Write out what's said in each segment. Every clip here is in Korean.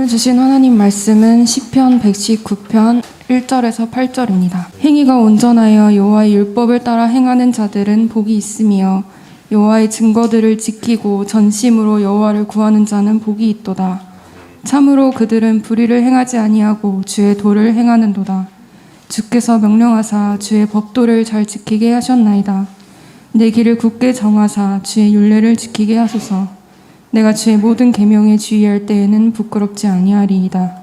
오늘 주신 하나님 말씀은 시편 119편 1절에서 8절입니다. 행위가 온전하여 여호와의 율법을 따라 행하는 자들은 복이 있으며 여호와의 증거들을 지키고 전심으로 여호와를 구하는 자는 복이 있도다. 참으로 그들은 불의를 행하지 아니하고 주의 도를 행하는도다. 주께서 명령하사 주의 법도를 잘 지키게 하셨나이다. 내 길을 굳게 정하사 주의 율례를 지키게 하소서. 내가 주의 모든 계명에 주의할 때에는 부끄럽지 아니하리이다.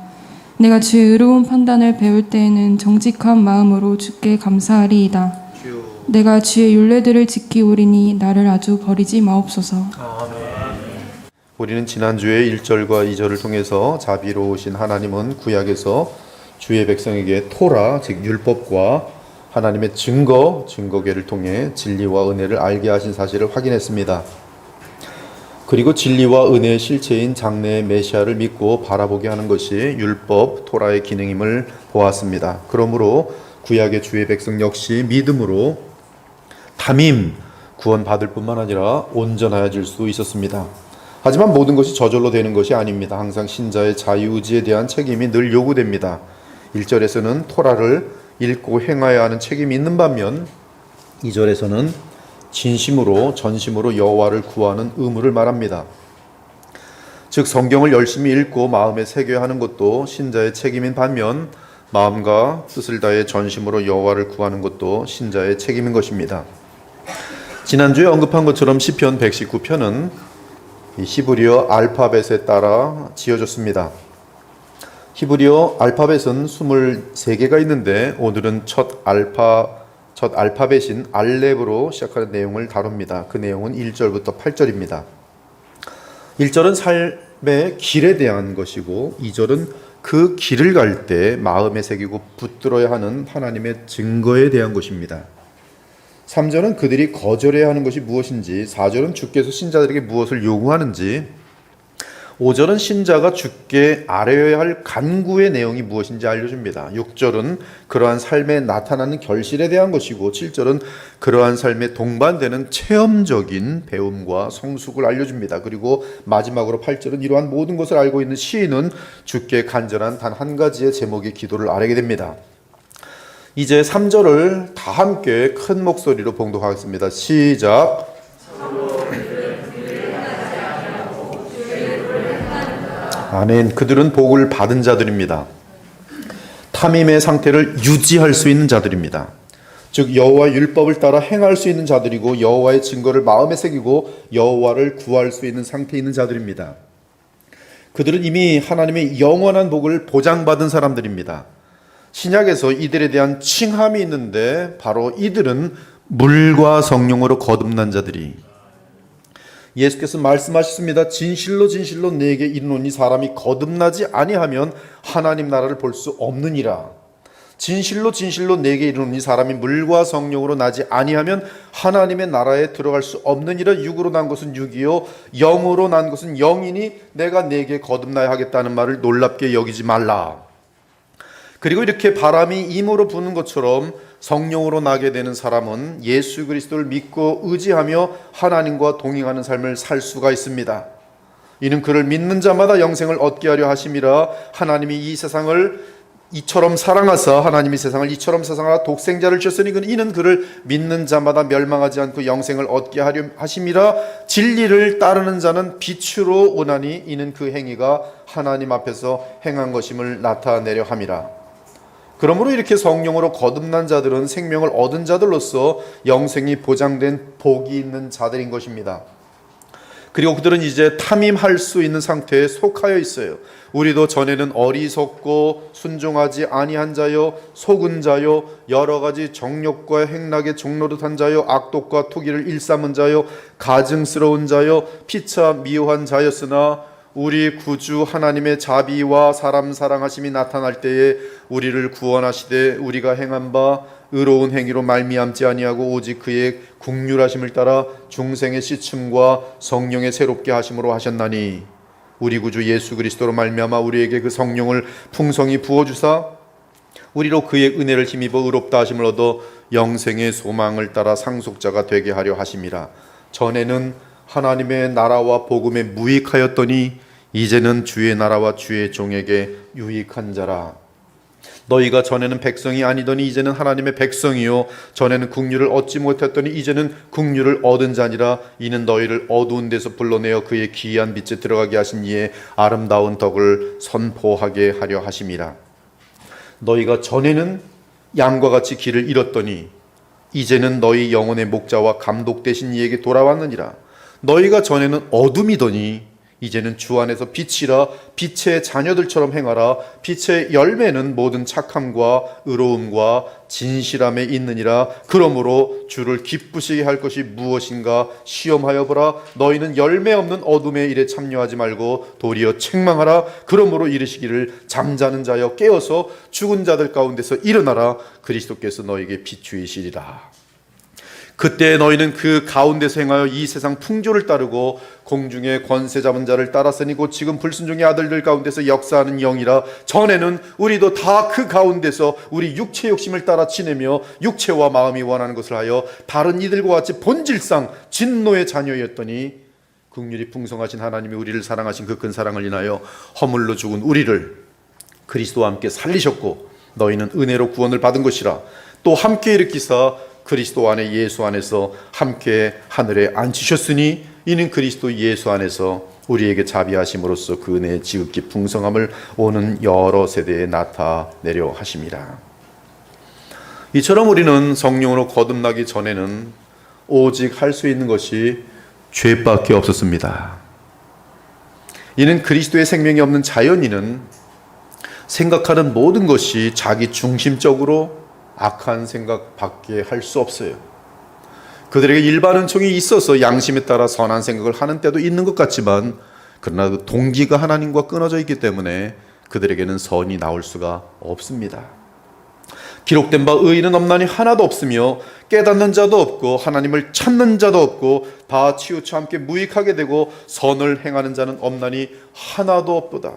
내가 주의 의로운 판단을 배울 때에는 정직한 마음으로 주께 감사하리이다. 내가 주의 율례들을 지키오리니 나를 아주 버리지 마옵소서. 우리는 지난주에 1절과 2절을 통해서 자비로우신 하나님은 구약에서 주의 백성에게 토라, 즉 율법과 하나님의 증거계를 통해 진리와 은혜를 알게 하신 사실을 확인했습니다. 그리고 진리와 은혜의 실체인 장래의 메시아를 믿고 바라보게 하는 것이 율법, 토라의 기능임을 보았습니다. 그러므로 구약의 주의 백성 역시 믿음으로 담임, 구원받을 뿐만 아니라 온전하여질 수 있었습니다. 하지만 모든 것이 저절로 되는 것이 아닙니다. 항상 신자의 자유의지에 대한 책임이 늘 요구됩니다. 1절에서는 토라를 읽고 행하여야 하는 책임이 있는 반면 2절에서는 진심으로 전심으로 여호와를 구하는 의무를 말합니다. 즉 성경을 열심히 읽고 마음에 새겨야 하는 것도 신자의 책임인 반면 마음과 뜻을 다해 전심으로 여호와를 구하는 것도 신자의 책임인 것입니다. 지난주에 언급한 것처럼 시편 119편은 히브리어 알파벳에 따라 지어졌습니다. 히브리어 알파벳은 23개가 있는데 오늘은 첫 알파벳인 알렙으로 시작하는 내용을 다룹니다. 그 내용은 1절부터 8절입니다. 1절은 삶의 길에 대한 것이고 2절은 그 길을 갈 때 마음에 새기고 붙들어야 하는 하나님의 증거에 대한 것입니다. 3절은 그들이 거절해야 하는 것이 무엇인지, 4절은 주께서 신자들에게 무엇을 요구하는지, 5절은 신자가 주께 아뢰어야 할 간구의 내용이 무엇인지 알려줍니다. 6절은 그러한 삶에 나타나는 결실에 대한 것이고 7절은 그러한 삶에 동반되는 체험적인 배움과 성숙을 알려줍니다. 그리고 마지막으로 8절은 이러한 모든 것을 알고 있는 시인은 주께 간절한 단 한 가지의 제목의 기도를 아뢰게 됩니다. 이제 3절을 다 함께 큰 목소리로 봉독하겠습니다. 시작. 아멘. 그들은 복을 받은 자들입니다. 탐임의 상태를 유지할 수 있는 자들입니다. 즉 여호와의 율법을 따라 행할 수 있는 자들이고 여호와의 증거를 마음에 새기고 여호와를 구할 수 있는 상태에 있는 자들입니다. 그들은 이미 하나님의 영원한 복을 보장받은 사람들입니다. 신약에서 이들에 대한 칭함이 있는데 바로 이들은 물과 성령으로 거듭난 자들이, 예수께서 말씀하셨습니다. 진실로 진실로 내게 이르노니 사람이 거듭나지 아니하면 하나님 나라를 볼 수 없느니라. 진실로 진실로 내게 이르노니 사람이 물과 성령으로 나지 아니하면 하나님의 나라에 들어갈 수 없느니라. 육으로 난 것은 육이요 영으로 난 것은 영이니 내가 내게 거듭나야 하겠다는 말을 놀랍게 여기지 말라. 그리고 이렇게 바람이 임으로 부는 것처럼 성령으로 나게 되는 사람은 예수 그리스도를 믿고 의지하며 하나님과 동행하는 삶을 살 수가 있습니다. 이는 그를 믿는 자마다 영생을 얻게 하려 하심이라. 하나님이 이 세상을 이처럼 사랑하사, 하나님이 세상을 이처럼 사랑하사 독생자를 주셨으니 이는 그를 믿는 자마다 멸망하지 않고 영생을 얻게 하려 하심이라. 진리를 따르는 자는 빛으로 오나니 이는 그 행위가 하나님 앞에서 행한 것임을 나타내려 함이라. 그러므로 이렇게 성령으로 거듭난 자들은 생명을 얻은 자들로서 영생이 보장된 복이 있는 자들인 것입니다. 그리고 그들은 이제 탐임할 수 있는 상태에 속하여 있어요. 우리도 전에는 어리석고 순종하지 아니한 자요, 속은 자요, 여러 가지 정욕과 행락에 종노릇한 자요, 악독과 투기를 일삼은 자요, 가증스러운 자요, 피차 미워한 자였으나 우리 구주 하나님의 자비와 사람 사랑하심이 나타날 때에 우리를 구원하시되 우리가 행한 바 의로운 행위로 말미암지 아니하고 오직 그의 긍휼하심을 따라 중생의 씻음과 성령의 새롭게 하심으로 하셨나니, 우리 구주 예수 그리스도로 말미암아 우리에게 그 성령을 풍성히 부어주사 우리로 그의 은혜를 힘입어 의롭다 하심을 얻어 영생의 소망을 따라 상속자가 되게 하려 하심이라. 전에는 하나님의 나라와 복음에 무익하였더니 이제는 주의 나라와 주의 종에게 유익한 자라. 너희가 전에는 백성이 아니더니 이제는 하나님의 백성이요 전에는 국류를 얻지 못했더니 이제는 국류를 얻은 자니라. 이는 너희를 어두운 데서 불러내어 그의 기이한 빛에 들어가게 하신 이의 아름다운 덕을 선포하게 하려 하심이라. 너희가 전에는 양과 같이 길을 잃었더니 이제는 너희 영혼의 목자와 감독 되신 이에게 돌아왔느니라. 너희가 전에는 어둠이더니 이제는 주 안에서 빛이라. 빛의 자녀들처럼 행하라. 빛의 열매는 모든 착함과 의로움과 진실함에 있느니라. 그러므로 주를 기쁘시게 할 것이 무엇인가 시험하여 보라. 너희는 열매 없는 어둠의 일에 참여하지 말고 도리어 책망하라. 그러므로 이르시기를 잠자는 자여 깨어서 죽은 자들 가운데서 일어나라. 그리스도께서 너희에게 비추이시리라. 그때 너희는 그 가운데서 행하여 이 세상 풍조를 따르고 공중의 권세 잡은 자를 따랐으니 곧 지금 불순종의 아들들 가운데서 역사하는 영이라. 전에는 우리도 다 그 가운데서 우리 육체 욕심을 따라 지내며 육체와 마음이 원하는 것을 하여 다른 이들과 같이 본질상 진노의 자녀였더니 긍휼이 풍성하신 하나님이 우리를 사랑하신 그 큰 사랑을 인하여 허물로 죽은 우리를 그리스도와 함께 살리셨고 너희는 은혜로 구원을 받은 것이라. 또 함께 일으키사 그리스도 안에 예수 안에서 함께 하늘에 앉히셨으니 이는 그리스도 예수 안에서 우리에게 자비하심으로써 그 은혜의 지극히 풍성함을 오는 여러 세대에 나타내려 하심이라. 이처럼 우리는 성령으로 거듭나기 전에는 오직 할 수 있는 것이 죄밖에 없었습니다. 이는 그리스도의 생명이 없는 자연인은 생각하는 모든 것이 자기 중심적으로 악한 생각밖에 할 수 없어요. 그들에게 일반 은총이 있어서 양심에 따라 선한 생각을 하는 때도 있는 것 같지만 그러나 그 동기가 하나님과 끊어져 있기 때문에 그들에게는 선이 나올 수가 없습니다. 기록된 바 의인은 없나니 하나도 없으며 깨닫는 자도 없고 하나님을 찾는 자도 없고 다 치우쳐 함께 무익하게 되고 선을 행하는 자는 없나니 하나도 없도다.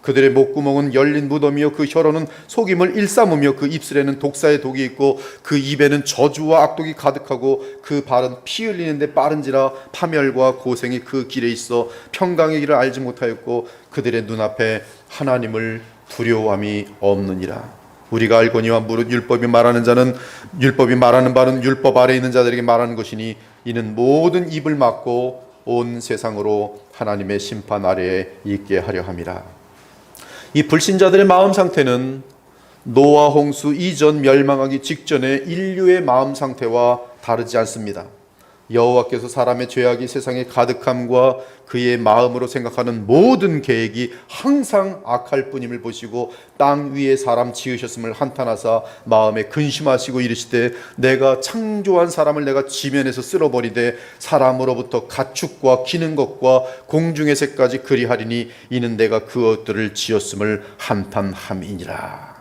그들의 목구멍은 열린 무덤이요 그 혀로는 속임을 일삼으며 그 입술에는 독사의 독이 있고 그 입에는 저주와 악독이 가득하고 그 발은 피 흘리는데 빠른지라. 파멸과 고생이 그 길에 있어 평강의 길을 알지 못하였고 그들의 눈앞에 하나님을 두려워함이 없느니라. 우리가 알거니와 무릇 율법이 말하는 바는 율법 아래 있는 자들에게 말하는 것이니 이는 모든 입을 막고 온 세상으로 하나님의 심판 아래에 있게 하려 함이라. 이 불신자들의 마음 상태는 노아 홍수 이전 멸망하기 직전의 인류의 마음 상태와 다르지 않습니다. 여호와께서 사람의 죄악이 세상에 가득함과 그의 마음으로 생각하는 모든 계획이 항상 악할 뿐임을 보시고 땅 위에 사람 지으셨음을 한탄하사 마음에 근심하시고 이르시되 내가 창조한 사람을 내가 지면에서 쓸어버리되 사람으로부터 가축과 기는 것과 공중의 새까지 그리하리니 이는 내가 그것들을 지었음을 한탄함이니라.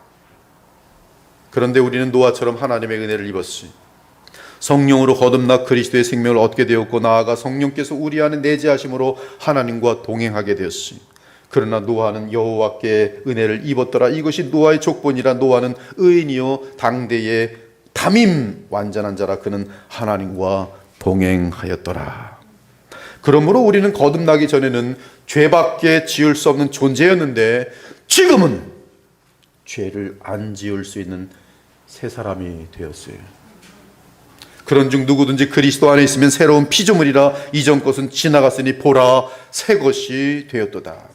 그런데 우리는 노아처럼 하나님의 은혜를 입었으니 성령으로 거듭나 그리스도의 생명을 얻게 되었고 나아가 성령께서 우리 안에 내재하심으로 하나님과 동행하게 되었으니 그러나 노아는 여호와께 은혜를 입었더라. 이것이 노아의 족본이라. 노아는 의인이요 당대의 담임 완전한 자라. 그는 하나님과 동행하였더라. 그러므로 우리는 거듭나기 전에는 죄밖에 지을 수 없는 존재였는데 지금은 죄를 안 지을 수 있는 새 사람이 되었어요. 그런즉 누구든지 그리스도 안에 있으면 새로운 피조물이라. 이전 것은 지나갔으니 보라 새 것이 되었도다.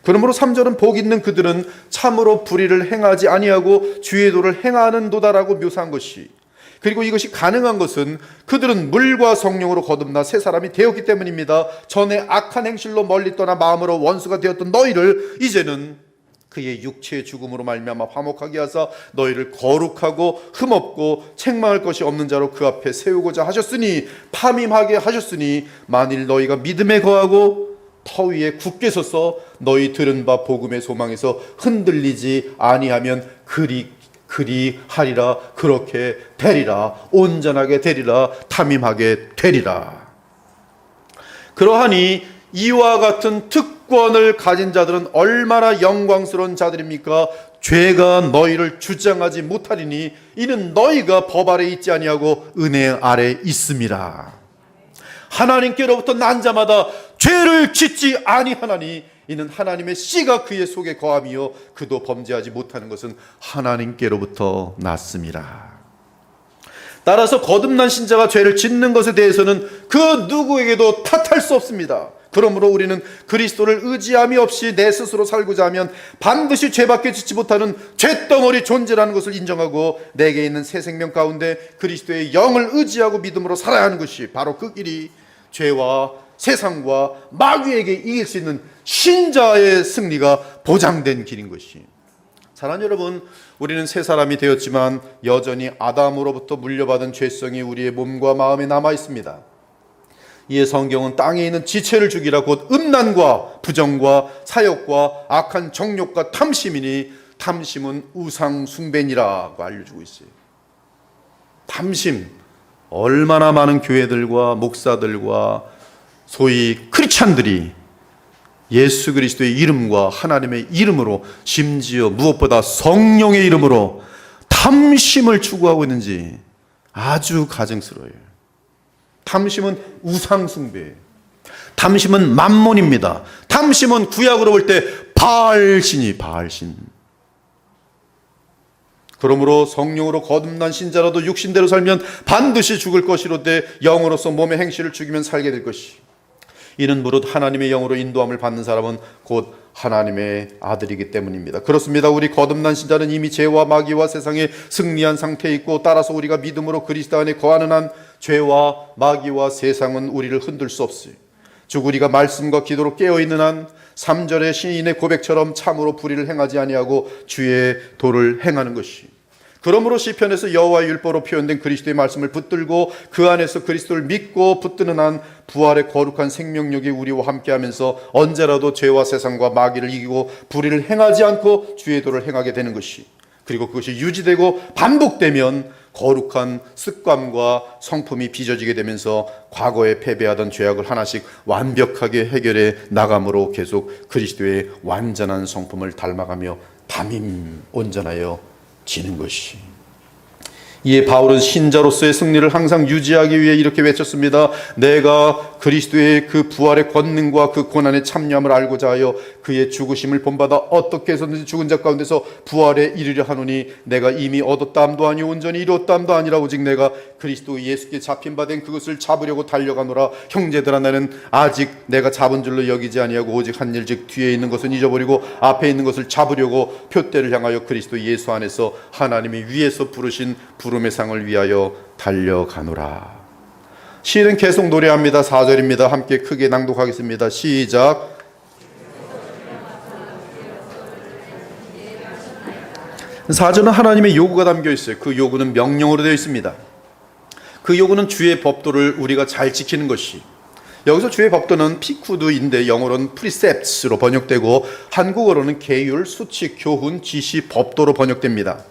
그러므로 3절은 복 있는 그들은 참으로 불의를 행하지 아니하고 주의 도를 행하는도다라고 묘사한 것이, 그리고 이것이 가능한 것은 그들은 물과 성령으로 거듭나 새 사람이 되었기 때문입니다. 전에 악한 행실로 멀리 떠나 마음으로 원수가 되었던 너희를 이제는 그의 육체의 죽음으로 말미암아 화목하게 하사 너희를 거룩하고 흠없고 책망할 것이 없는 자로 그 앞에 세우고자 하셨으니 파임하게 하셨으니 만일 너희가 믿음에 거하고 터 위에 굳게 서서 너희 들은 바 복음의 소망에서 흔들리지 아니하면 그리 하리라. 그렇게 되리라. 온전하게 되리라. 탐임하게 되리라. 그러하니 이와 같은 특권을 가진 자들은 얼마나 영광스러운 자들입니까? 죄가 너희를 주장하지 못하리니 이는 너희가 법 아래 있지 아니하고 은혜 아래 있음이라. 하나님께로부터 난 자마다 죄를 짓지 아니하나니 이는 하나님의 씨가 그의 속에 거함이요 그도 범죄하지 못하는 것은 하나님께로부터 났습니다. 따라서 거듭난 신자가 죄를 짓는 것에 대해서는 그 누구에게도 탓할 수 없습니다. 그러므로 우리는 그리스도를 의지함이 없이 내 스스로 살고자 하면 반드시 죄밖에 짓지 못하는 죄덩어리 존재라는 것을 인정하고 내게 있는 새 생명 가운데 그리스도의 영을 의지하고 믿음으로 살아야 하는 것이 바로 그 길이 죄와 세상과 마귀에게 이길 수 있는 신자의 승리가 보장된 길인 것이. 사랑하는 여러분, 우리는 새 사람이 되었지만 여전히 아담으로부터 물려받은 죄성이 우리의 몸과 마음에 남아 있습니다. 이에 성경은 땅에 있는 지체를 죽이라 곧 음란과 부정과 사욕과 악한 정욕과 탐심이니 탐심은 우상 숭배니라고 알려주고 있어요. 탐심, 얼마나 많은 교회들과 목사들과 소위 크리스찬들이 예수 그리스도의 이름과 하나님의 이름으로 심지어 무엇보다 성령의 이름으로 탐심을 추구하고 있는지 아주 가증스러워요. 탐심은 우상 숭배, 탐심은 만몬입니다. 탐심은 구약으로 볼 때 바알신이 바알신. 그러므로 성령으로 거듭난 신자라도 육신대로 살면 반드시 죽을 것이로되 영으로서 몸의 행실을 죽이면 살게 될 것이. 이는 무릇 하나님의 영으로 인도함을 받는 사람은 곧 하나님의 아들이기 때문입니다. 그렇습니다. 우리 거듭난 신자는 이미 죄와 마귀와 세상에 승리한 상태에 있고 따라서 우리가 믿음으로 그리스도 안에 거하는 한 죄와 마귀와 세상은 우리를 흔들 수 없어요. 즉 우리가 말씀과 기도로 깨어있는 한 3절의 시인의 고백처럼 참으로 불의를 행하지 아니하고 주의 도를 행하는 것이. 그러므로 시편에서 여호와의 율법으로 표현된 그리스도의 말씀을 붙들고 그 안에서 그리스도를 믿고 붙드는 한 부활의 거룩한 생명력이 우리와 함께하면서 언제라도 죄와 세상과 마귀를 이기고 불의를 행하지 않고 주의 도를 행하게 되는 것이. 그리고 그것이 유지되고 반복되면 거룩한 습관과 성품이 빚어지게 되면서 과거에 패배하던 죄악을 하나씩 완벽하게 해결해 나감으로 계속 그리스도의 완전한 성품을 닮아가며 담임 온전하여 지는 것이. 이에 바울은 신자로서의 승리를 항상 유지하기 위해 이렇게 외쳤습니다. 내가 그리스도의 그 부활의 권능과 그 고난의 참여함을 알고자 하여 그의 죽으심을 본받아 어떻게 해서든지 죽은 자 가운데서 부활에 이르려 하노니 내가 이미 얻었다함도 아니요 온전히 이루었다함도 아니라 오직 내가 그리스도 예수께 잡힌 바 된 그것을 잡으려고 달려가노라. 형제들아 나는 아직 내가 잡은 줄로 여기지 아니하고 오직 한 일 즉 뒤에 있는 것은 잊어버리고 앞에 있는 것을 잡으려고 표대를 향하여 그리스도 예수 안에서 하나님이 위에서 부르신 부름의 상을 위하여 달려가노라. 시는 계속 노래합니다. 4절입니다. 함께 크게 낭독하겠습니다. 시작. 사절은 하나님의 요구가 담겨 있어요. 그 요구는 명령으로 되어 있습니다. 그 요구는 주의 법도를 우리가 잘 지키는 것이. 여기서 주의 법도는 피쿠드인데 영어로는 precepts로 번역되고 한국어로는 계율, 수칙, 교훈, 지시, 법도로 번역됩니다.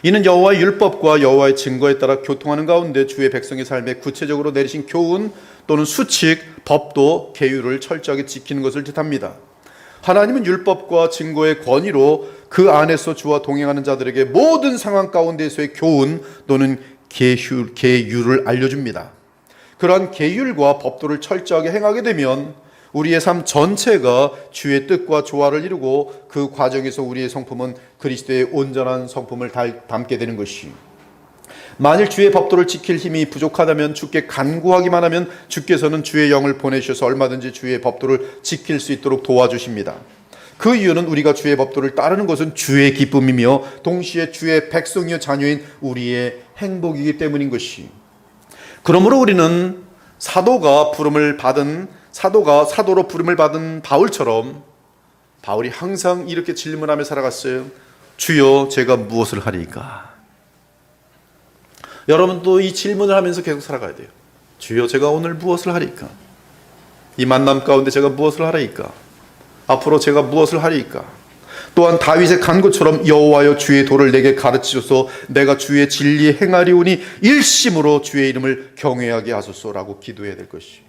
이는 여호와의 율법과 여호와의 증거에 따라 교통하는 가운데 주의 백성의 삶에 구체적으로 내리신 교훈 또는 수칙, 법도, 계율을 철저하게 지키는 것을 뜻합니다. 하나님은 율법과 증거의 권위로 그 안에서 주와 동행하는 자들에게 모든 상황 가운데에서의 교훈 또는 계율을 알려줍니다. 그러한 계율과 법도를 철저하게 행하게 되면 우리의 삶 전체가 주의 뜻과 조화를 이루고 그 과정에서 우리의 성품은 그리스도의 온전한 성품을 담게 되는 것이. 만일 주의 법도를 지킬 힘이 부족하다면 주께 간구하기만 하면 주께서는 주의 영을 보내셔서 얼마든지 주의 법도를 지킬 수 있도록 도와주십니다. 그 이유는 우리가 주의 법도를 따르는 것은 주의 기쁨이며 동시에 주의 백성이요 자녀인 우리의 행복이기 때문인 것이. 그러므로 우리는 사도로 부름을 받은 바울처럼 바울이 항상 이렇게 질문하며 살아갔어요. 주여 제가 무엇을 하리이까? 여러분도 이 질문을 하면서 계속 살아가야 돼요. 주여 제가 오늘 무엇을 하리이까? 이 만남 가운데 제가 무엇을 하리이까? 앞으로 제가 무엇을 하리이까? 또한 다윗의 간구처럼 여호와여 주의 도를 내게 가르치소서 내가 주의 진리에 행하리오니 일심으로 주의 이름을 경외하게 하소서라고 기도해야 될 것이.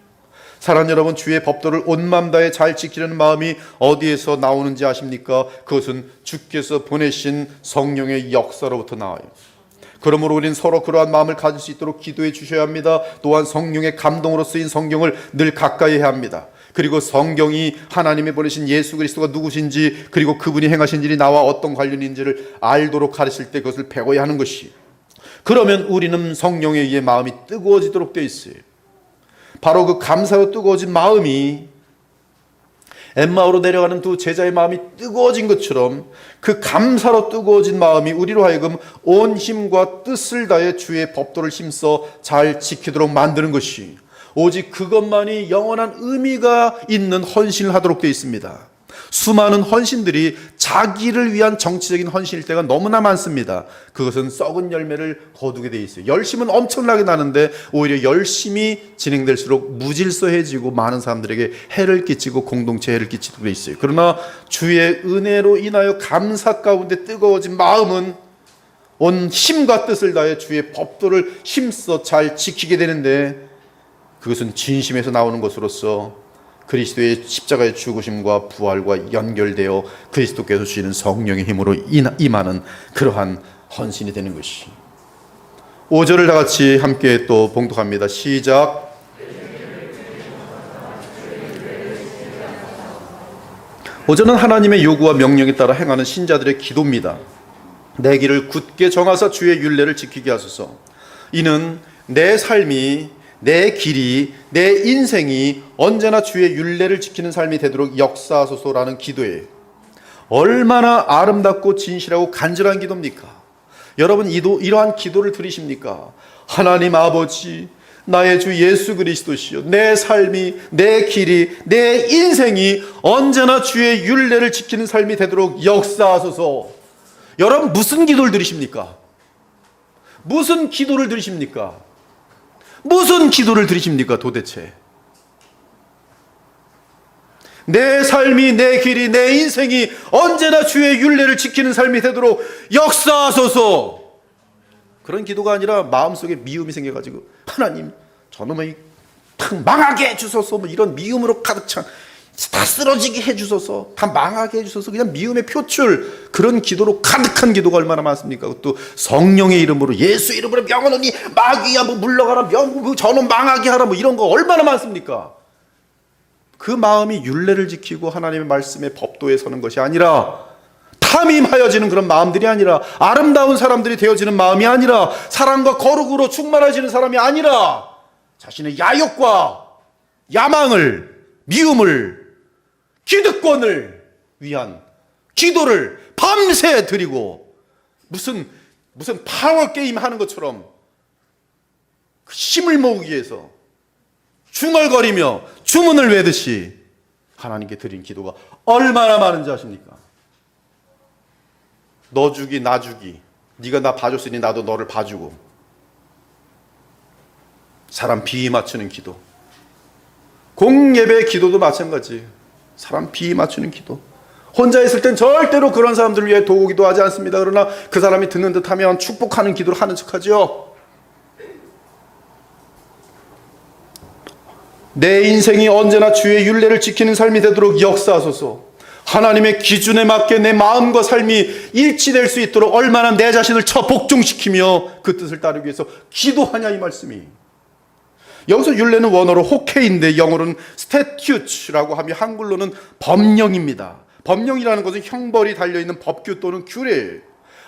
사랑하는 여러분, 주의 법도를 온 마음 다해 잘 지키려는 마음이 어디에서 나오는지 아십니까? 그것은 주께서 보내신 성령의 역사로부터 나와요. 그러므로 우리는 서로 그러한 마음을 가질 수 있도록 기도해 주셔야 합니다. 또한 성령의 감동으로 쓰인 성경을 늘 가까이 해야 합니다. 그리고 성경이 하나님이 보내신 예수 그리스도가 누구신지, 그리고 그분이 행하신 일이 나와 어떤 관련인지를 알도록 가르칠 때 그것을 배워야 하는 것이, 그러면 우리는 성령에 의해 마음이 뜨거워지도록 되어 있어요. 바로 그 감사로 뜨거워진 마음이 엠마오로 내려가는 두 제자의 마음이 뜨거워진 것처럼, 그 감사로 뜨거워진 마음이 우리로 하여금 온 힘과 뜻을 다해 주의 법도를 힘써 잘 지키도록 만드는 것이, 오직 그것만이 영원한 의미가 있는 헌신을 하도록 되어 있습니다. 수많은 헌신들이 자기를 위한 정치적인 헌신일 때가 너무나 많습니다. 그것은 썩은 열매를 거두게 되어 있어요. 열심은 엄청나게 나는데 오히려 열심히 진행될수록 무질서해지고 많은 사람들에게 해를 끼치고 공동체에 해를 끼치도록 되어 있어요. 그러나 주의 은혜로 인하여 감사 가운데 뜨거워진 마음은 온 힘과 뜻을 다해 주의 법도를 힘써 잘 지키게 되는데, 그것은 진심에서 나오는 것으로서 그리스도의 십자가의 죽으심과 부활과 연결되어 그리스도께서 주시는 성령의 힘으로 임하는 그러한 헌신이 되는 것이. 5절을 다 같이 함께 또 봉독합니다. 시작. 5절은 하나님의 요구와 명령에 따라 행하는 신자들의 기도입니다. 내 길을 굳게 정하사 주의 율례를 지키게 하소서. 이는 내 삶이, 내 길이, 내 인생이 언제나 주의 율례를 지키는 삶이 되도록 역사하소서라는 기도예요. 얼마나 아름답고 진실하고 간절한 기도입니까? 여러분, 이러한 기도를 들으십니까? 하나님 아버지, 나의 주 예수 그리스도시여, 내 삶이, 내 길이, 내 인생이 언제나 주의 율례를 지키는 삶이 되도록 역사하소서. 여러분, 무슨 기도를 들으십니까? 무슨 기도를 들으십니까? 무슨 기도를 드리십니까 도대체? 내 삶이, 내 길이, 내 인생이 언제나 주의 율례를 지키는 삶이 되도록 역사하소서. 그런 기도가 아니라 마음속에 미움이 생겨가지고 하나님 저놈의 탁 망하게 해주소서, 뭐 이런 미움으로 가득 찬, 다 쓰러지게 해주소서, 다 망하게 해주소서, 그냥 미움의 표출, 그런 기도로 가득한 기도가 얼마나 많습니까? 또 성령의 이름으로, 예수 이름으로 명하노니 마귀야 뭐 물러가라, 저놈 망하게 하라, 뭐 이런 거 얼마나 많습니까? 그 마음이 율례를 지키고 하나님의 말씀의 법도에 서는 것이 아니라, 탐임하여지는 그런 마음들이 아니라, 아름다운 사람들이 되어지는 마음이 아니라, 사랑과 거룩으로 충만해지는 사람이 아니라, 자신의 야욕과 야망을, 미움을, 기득권을 위한 기도를 밤새 드리고, 무슨 파워 게임 하는 것처럼 힘을 모으기 위해서 중얼거리며 주문을 외듯이 하나님께 드린 기도가 얼마나 많은지 아십니까? 너 주기 나 주기, 네가 나 봐줬으니 나도 너를 봐주고, 사람 비위 맞추는 기도, 공예배 기도도 마찬가지. 사람 비위 맞추는 기도. 혼자 있을 땐 절대로 그런 사람들을 위해 도우기도 하지 않습니다. 그러나 그 사람이 듣는 듯하면 축복하는 기도를 하는 척하죠. 내 인생이 언제나 주의 율례를 지키는 삶이 되도록 역사하소서. 하나님의 기준에 맞게 내 마음과 삶이 일치될 수 있도록 얼마나 내 자신을 복종시키며 그 뜻을 따르기 위해서 기도하냐, 이 말씀이. 여기서 율례는 원어로 호케인데 영어로는 스태튜츠라고 하며 한글로는 법령입니다. 법령이라는 것은 형벌이 달려있는 법규 또는 규례예요.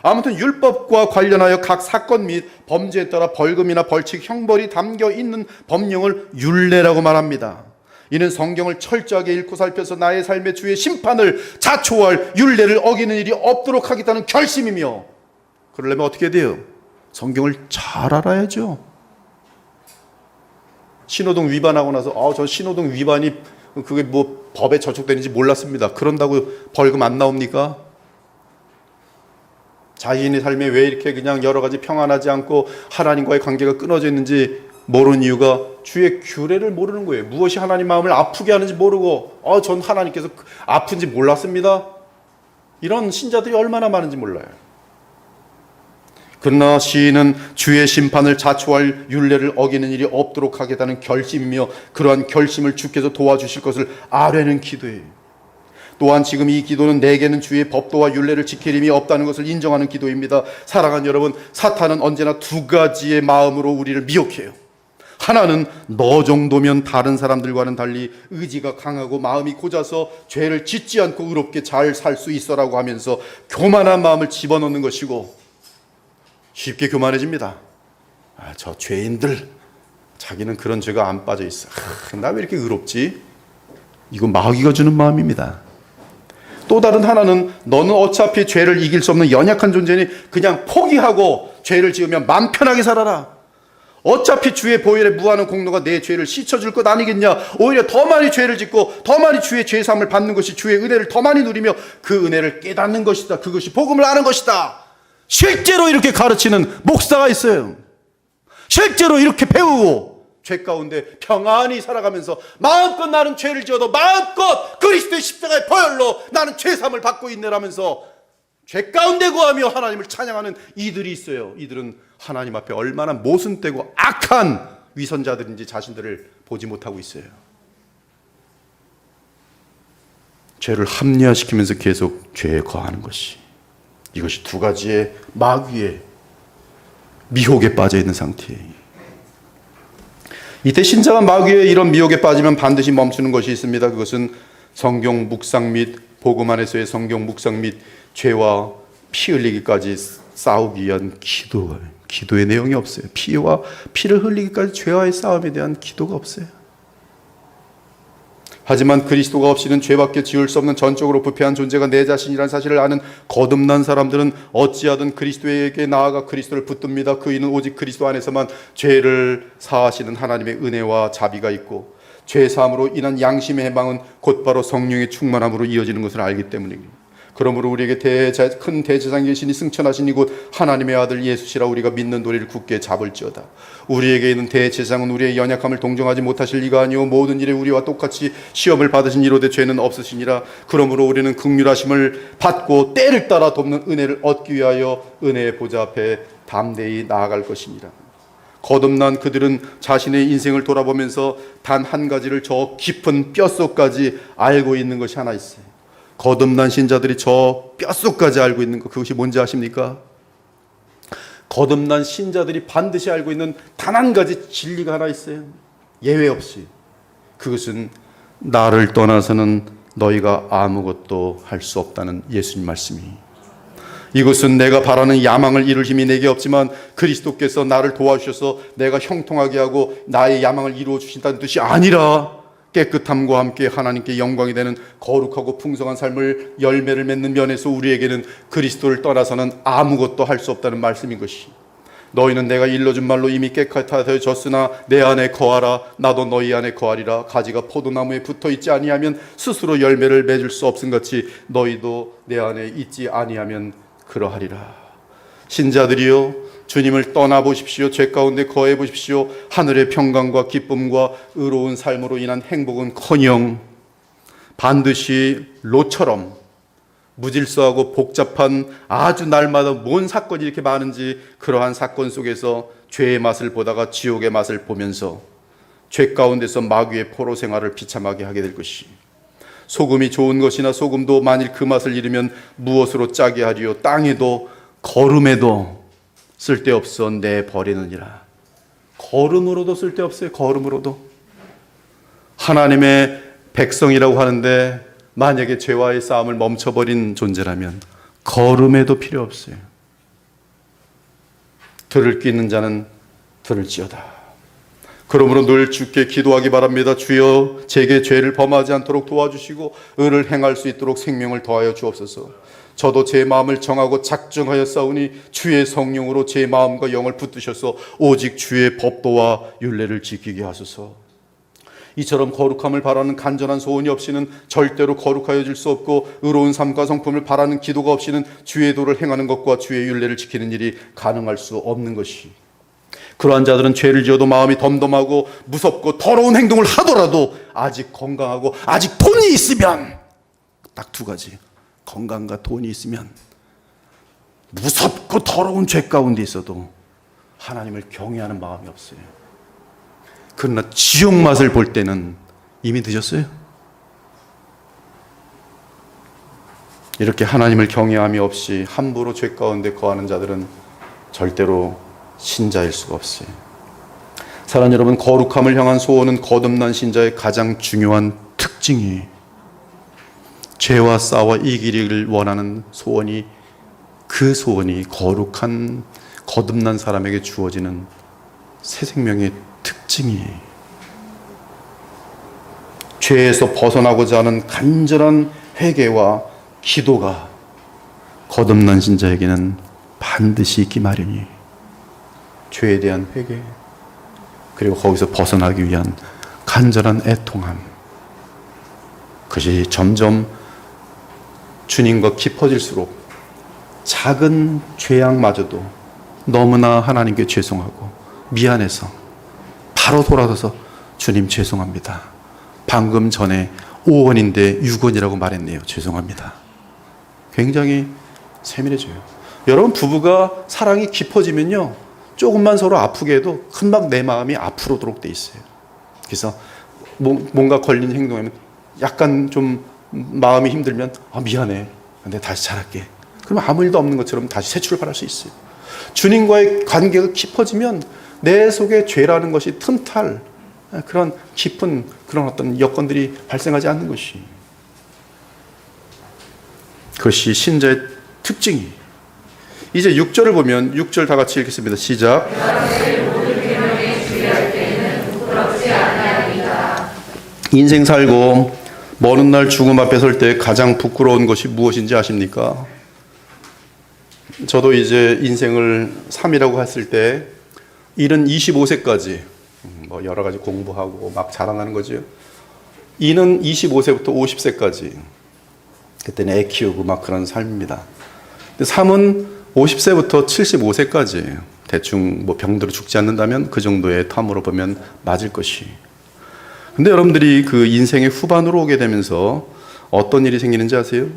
아무튼 율법과 관련하여 각 사건 및 범죄에 따라 벌금이나 벌칙, 형벌이 담겨 있는 법령을 율례라고 말합니다. 이는 성경을 철저하게 읽고 살펴서 나의 삶의 주의 심판을 자초할 율례를 어기는 일이 없도록 하겠다는 결심이며, 그러려면 어떻게 돼요? 성경을 잘 알아야죠. 신호등 위반하고 나서 저 신호등 위반이 그게 뭐 법에 저촉되는지 몰랐습니다. 그런다고 벌금 안 나옵니까? 자신의 삶에 왜 이렇게 그냥 여러 가지 평안하지 않고 하나님과의 관계가 끊어져 있는지 모르는 이유가 주의 규례를 모르는 거예요. 무엇이 하나님 마음을 아프게 하는지 모르고, 전 하나님께서 아픈지 몰랐습니다. 이런 신자들이 얼마나 많은지 몰라요. 그러나 시인은 주의 심판을 자초할 율례를 어기는 일이 없도록 하겠다는 결심이며, 그러한 결심을 주께서 도와주실 것을 아뢰는 기도예요. 또한 지금 이 기도는 내게는 주의 법도와 율례를 지킬 힘이 없다는 것을 인정하는 기도입니다. 사랑하는 여러분, 사탄은 언제나 두 가지의 마음으로 우리를 미혹해요. 하나는 너 정도면 다른 사람들과는 달리 의지가 강하고 마음이 고자서 죄를 짓지 않고 의롭게 잘 살 수 있어라고 하면서 교만한 마음을 집어넣는 것이고, 쉽게 교만해집니다. 저 죄인들, 자기는 그런 죄가 안 빠져 있어. 나 왜 이렇게 의롭지? 이거 마귀가 주는 마음입니다. 또 다른 하나는 너는 어차피 죄를 이길 수 없는 연약한 존재니 그냥 포기하고 죄를 지으면 맘 편하게 살아라. 어차피 주의 보혈에 무한한 공로가 내 죄를 씻어줄 것 아니겠냐. 오히려 더 많이 죄를 짓고 더 많이 주의 죄사함을 받는 것이 주의 은혜를 더 많이 누리며 그 은혜를 깨닫는 것이다. 그것이 복음을 아는 것이다. 실제로 이렇게 가르치는 목사가 있어요. 실제로 이렇게 배우고 죄 가운데 평안히 살아가면서 마음껏 나는 죄를 지어도 마음껏 그리스도의 십자가의 보혈로 나는 죄사함을 받고 있네라면서 죄 가운데 구하며 하나님을 찬양하는 이들이 있어요. 이들은 하나님 앞에 얼마나 모순되고 악한 위선자들인지 자신들을 보지 못하고 있어요. 죄를 합리화시키면서 계속 죄에 거하는 것이, 이것이 두 가지의 마귀의 미혹에 빠져 있는 상태예요. 이때 신자가 마귀의 이런 미혹에 빠지면 반드시 멈추는 것이 있습니다. 그것은 성경 묵상 및 복음 안에서의 성경 묵상 및 죄와 피 흘리기까지 싸우기 위한 기도의 내용이 없어요. 피를 흘리기까지 죄와의 싸움에 대한 기도가 없어요. 하지만 그리스도가 없이는 죄밖에 지을 수 없는 전적으로 부패한 존재가 내 자신이라는 사실을 아는 거듭난 사람들은 어찌하든 그리스도에게 나아가 그리스도를 붙듭니다. 그 이는 오직 그리스도 안에서만 죄를 사하시는 하나님의 은혜와 자비가 있고 죄 사함으로 인한 양심의 해방은 곧바로 성령의 충만함으로 이어지는 것을 알기 때문입니다. 그러므로 우리에게 큰 대제사장 계시니 승천하신 이곳 하나님의 아들 예수시라 우리가 믿는 도리를 굳게 잡을지어다. 우리에게 있는 대제사장은 우리의 연약함을 동정하지 못하실 리가 아니요 모든 일에 우리와 똑같이 시험을 받으신 이로되 죄는 없으시니라. 그러므로 우리는 긍휼하심을 받고 때를 따라 돕는 은혜를 얻기 위하여 은혜의 보좌 앞에 담대히 나아갈 것이니라. 거듭난 그들은 자신의 인생을 돌아보면서 단 한 가지를 저 깊은 뼛속까지 알고 있는 것이 하나 있어요. 거듭난 신자들이 저 뼛속까지 알고 있는 것, 그것이 뭔지 아십니까? 거듭난 신자들이 반드시 알고 있는 단 한 가지 진리가 하나 있어요. 예외 없이. 그것은 나를 떠나서는 너희가 아무것도 할 수 없다는 예수님 말씀이. 이것은 내가 바라는 야망을 이룰 힘이 내게 없지만 그리스도께서 나를 도와주셔서 내가 형통하게 하고 나의 야망을 이루어 주신다는 뜻이 아니라 깨끗함과 함께 하나님께 영광이 되는 거룩하고 풍성한 삶을 열매를 맺는 면에서 우리에게는 그리스도를 떠나서는 아무것도 할 수 없다는 말씀인 것이. 너희는 내가 일러준 말로 이미 깨끗하여졌으나 내 안에 거하라. 나도 너희 안에 거하리라. 가지가 포도나무에 붙어있지 아니하면 스스로 열매를 맺을 수 없음같이 너희도 내 안에 있지 아니하면 그러하리라. 신자들이여 주님을 떠나보십시오. 죄 가운데 거해보십시오. 하늘의 평강과 기쁨과 의로운 삶으로 인한 행복은커녕 반드시 롯처럼 무질서하고 복잡한 아주 날마다 뭔 사건이 이렇게 많은지 그러한 사건 속에서 죄의 맛을 보다가 지옥의 맛을 보면서 죄 가운데서 마귀의 포로 생활을 비참하게 하게 될 것이. 소금이 좋은 것이나 소금도 만일 그 맛을 잃으면 무엇으로 짜게 하리요. 땅에도 거름에도 쓸데없어 내버리느니라. 거름으로도 쓸데없어요. 거름으로도. 하나님의 백성이라고 하는데 만약에 죄와의 싸움을 멈춰버린 존재라면 거름에도 필요 없어요. 들을 끼 있는 자는 들을지어다. 그러므로 늘 주께 기도하기 바랍니다. 주여 제게 죄를 범하지 않도록 도와주시고 의를 행할 수 있도록 생명을 더하여 주옵소서. 저도 제 마음을 정하고 작정하여 싸우니 주의 성령으로 제 마음과 영을 붙드셔서 오직 주의 법도와 율례를 지키게 하소서. 이처럼 거룩함을 바라는 간절한 소원이 없이는 절대로 거룩하여질 수 없고 의로운 삶과 성품을 바라는 기도가 없이는 주의 도를 행하는 것과 주의 율례를 지키는 일이 가능할 수 없는 것이. 그러한 자들은 죄를 지어도 마음이 덤덤하고 무섭고 더러운 행동을 하더라도 아직 건강하고 아직 돈이 있으면, 딱 두 가지, 건강과 돈이 있으면 무섭고 더러운 죄 가운데 있어도 하나님을 경외하는 마음이 없어요. 그러나 지옥 맛을 볼 때는 이미 늦었어요. 이렇게 하나님을 경외함이 없이 함부로 죄 가운데 거하는 자들은 절대로 신자일 수가 없어요. 사랑하는 여러분, 거룩함을 향한 소원은 거듭난 신자의 가장 중요한 특징이, 죄와 싸워 이기기를 원하는 소원이, 그 소원이 거룩한 거듭난 사람에게 주어지는 새 생명의 특징이, 죄에서 벗어나고자 하는 간절한 회개와 기도가 거듭난 신자에게는 반드시 있기 마련이, 죄에 대한 회개, 그리고 거기서 벗어나기 위한 간절한 애통함, 그것이 점점 주님과 깊어질수록 작은 죄악마저도 너무나 하나님께 죄송하고 미안해서 바로 돌아서서 주님 죄송합니다. 방금 전에 5원인데 6원이라고 말했네요. 죄송합니다. 굉장히 세밀해져요. 여러분, 부부가 사랑이 깊어지면요, 조금만 서로 아프게 해도 금방 내 마음이 앞으로 도록 돼 있어요. 그래서 뭔가 걸린 행동하면 약간 좀 마음이 힘들면 미안해, 내가 다시 잘할게. 그러면 아무 일도 없는 것처럼 다시 새 출발할 수 있어요. 주님과의 관계가 깊어지면 내 속에 죄라는 것이 틈탈, 그런 깊은 그런 어떤 여건들이 발생하지 않는 것이, 그것이 신자의 특징이. 이제 6절을 보면, 6절 다 같이 읽겠습니다. 시작. 인생 살고 먼 날 죽음 앞에 설 때 가장 부끄러운 것이 무엇인지 아십니까? 저도 이제 인생을 3이라고 했을 때, 일은 25세까지 뭐 여러 가지 공부하고 막 자라나는 거죠. 이는 25세부터 50세까지, 그때는 애 키우고 막 그런 삶입니다. 근데 3은 50세부터 75세까지, 대충 뭐 병들어 죽지 않는다면 그 정도의 텀으로 보면 맞을 것이. 근데 여러분들이 그 인생의 후반으로 오게 되면서 어떤 일이 생기는지 아세요?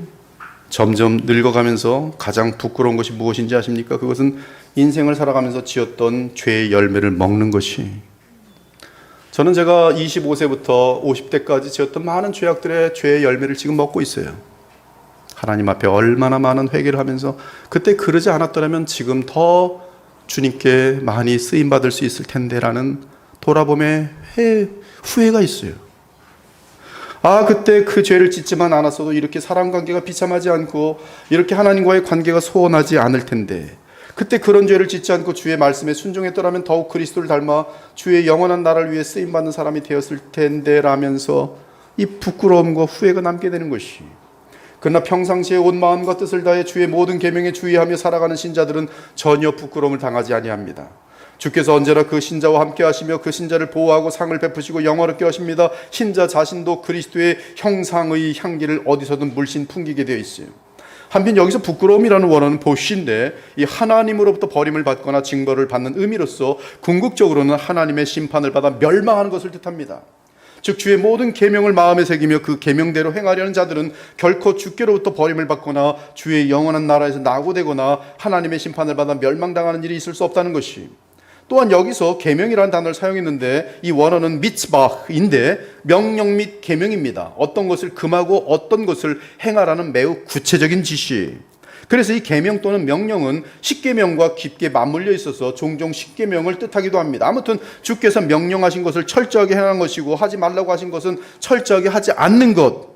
점점 늙어가면서 가장 부끄러운 것이 무엇인지 아십니까? 그것은 인생을 살아가면서 지었던 죄의 열매를 먹는 것이. 저는 제가 25세부터 50대까지 지었던 많은 죄악들의 죄의 열매를 지금 먹고 있어요. 하나님 앞에 얼마나 많은 회개를 하면서, 그때 그러지 않았더라면 지금 더 주님께 많이 쓰임받을 수 있을 텐데라는 돌아봄의 후회가 있어요. 그때 그 죄를 짓지만 않았어도 이렇게 사람 관계가 비참하지 않고 이렇게 하나님과의 관계가 소원하지 않을 텐데, 그때 그런 죄를 짓지 않고 주의 말씀에 순종했더라면 더욱 그리스도를 닮아 주의 영원한 나라를 위해 쓰임받는 사람이 되었을 텐데 라면서 이 부끄러움과 후회가 남게 되는 것이. 그러나 평상시에 온 마음과 뜻을 다해 주의 모든 계명에 주의하며 살아가는 신자들은 전혀 부끄러움을 당하지 아니합니다. 주께서 언제나 그 신자와 함께 하시며 그 신자를 보호하고 상을 베푸시고 영화롭게 하십니다. 신자 자신도 그리스도의 형상의 향기를 어디서든 물씬 풍기게 되어 있어요. 한편 여기서 부끄러움이라는 원어는 보쉬인데, 이 하나님으로부터 버림을 받거나 징벌을 받는 의미로서 궁극적으로는 하나님의 심판을 받아 멸망하는 것을 뜻합니다. 즉 주의 모든 계명을 마음에 새기며 그 계명대로 행하려는 자들은 결코 주께로부터 버림을 받거나 주의 영원한 나라에서 낙오되거나 하나님의 심판을 받아 멸망당하는 일이 있을 수 없다는 것이. 또한 여기서 계명이라는 단어를 사용했는데, 이 원어는 미츠바인데 명령 및 계명입니다. 어떤 것을 금하고 어떤 것을 행하라는 매우 구체적인 지시. 그래서 이 계명 또는 명령은 십계명과 깊게 맞물려 있어서 종종 십계명을 뜻하기도 합니다. 아무튼 주께서 명령하신 것을 철저하게 행하는 것이고 하지 말라고 하신 것은 철저하게 하지 않는 것,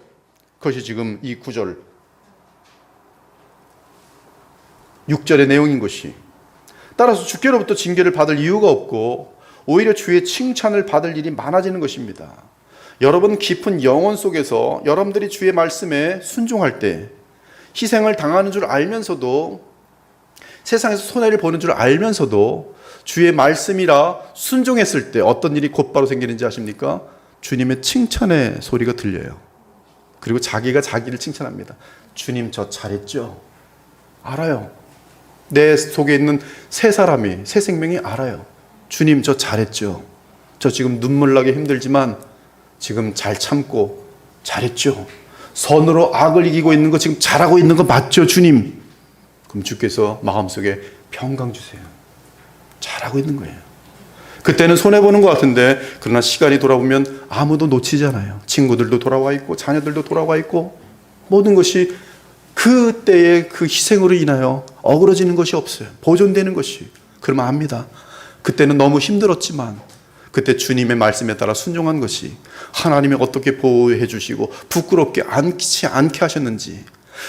그것이 지금 이 9절 6절의 내용인 것이. 따라서 주께로부터 징계를 받을 이유가 없고 오히려 주의 칭찬을 받을 일이 많아지는 것입니다. 여러분, 깊은 영혼 속에서 여러분들이 주의 말씀에 순종할 때, 희생을 당하는 줄 알면서도, 세상에서 손해를 보는 줄 알면서도 주의 말씀이라 순종했을 때 어떤 일이 곧바로 생기는지 아십니까? 주님의 칭찬의 소리가 들려요. 그리고 자기가 자기를 칭찬합니다. 주님, 저 잘했죠? 알아요. 내 속에 있는 새 사람이, 새 생명이 알아요. 주님, 저 잘했죠? 저 지금 눈물 나게 힘들지만 지금 잘 참고 잘했죠? 선으로 악을 이기고 있는 거 지금 잘하고 있는 거 맞죠, 주님? 그럼 주께서 마음속에 평강 주세요. 잘하고 있는 거예요. 그때는 손해보는 것 같은데, 그러나 시간이 돌아보면 아무도 놓치지 않아요. 친구들도 돌아와 있고 자녀들도 돌아와 있고, 모든 것이 그때의 그 희생으로 인하여 어그러지는 것이 없어요. 보존되는 것이. 그러면 압니다. 그때는 너무 힘들었지만, 그때 주님의 말씀에 따라 순종한 것이 하나님이 어떻게 보호해 주시고 부끄럽게 않게 하셨는지,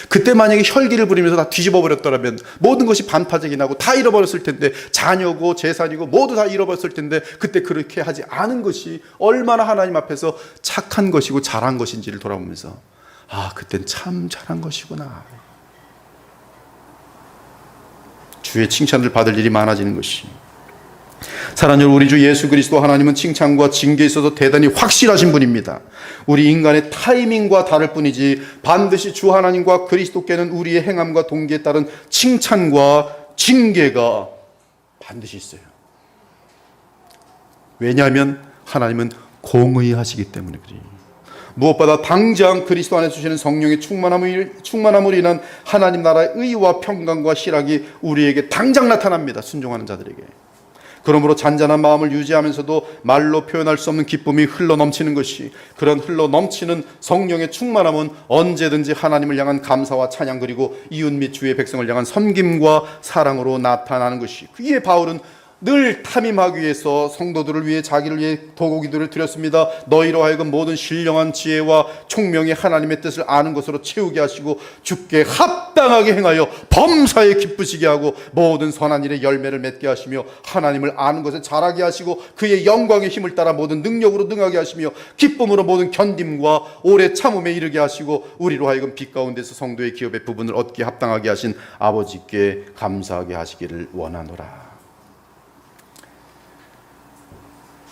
그때 만약에 혈기를 부리면서 다 뒤집어 버렸더라면 모든 것이 반타작이 나고 다 잃어버렸을 텐데, 자녀고 재산이고 모두 다 잃어버렸을 텐데, 그때 그렇게 하지 않은 것이 얼마나 하나님 앞에서 착한 것이고 잘한 것인지를 돌아보면서 그땐 참 잘한 것이구나. 주의 칭찬을 받을 일이 많아지는 것이. 사랑하는 우리 주 예수 그리스도 하나님은 칭찬과 징계에 있어서 대단히 확실하신 분입니다. 우리 인간의 타이밍과 다를 뿐이지 반드시 주 하나님과 그리스도께는 우리의 행함과 동기에 따른 칭찬과 징계가 반드시 있어요. 왜냐하면 하나님은 공의하시기 때문에 그래요. 무엇보다 당장 그리스도 안에 주시는 성령의 충만함으로 인한 하나님 나라의 의와 평강과 희락이 우리에게 당장 나타납니다. 순종하는 자들에게. 그러므로 잔잔한 마음을 유지하면서도 말로 표현할 수 없는 기쁨이 흘러넘치는 것이, 그런 흘러넘치는 성령의 충만함은 언제든지 하나님을 향한 감사와 찬양, 그리고 이웃 및 주의 백성을 향한 섬김과 사랑으로 나타나는 것이. 그에 바울은 늘 탐임하기 위해서 성도들을 위해 자기를 위해 도고기도를 드렸습니다. 너희로 하여금 모든 신령한 지혜와 총명이 하나님의 뜻을 아는 것으로 채우게 하시고 주께 합당하게 행하여 범사에 기쁘시게 하고 모든 선한 일에 열매를 맺게 하시며 하나님을 아는 것에 자라게 하시고 그의 영광의 힘을 따라 모든 능력으로 능하게 하시며 기쁨으로 모든 견딤과 오래 참음에 이르게 하시고 우리로 하여금 빛 가운데서 성도의 기업의 부분을 얻게 합당하게 하신 아버지께 감사하게 하시기를 원하노라.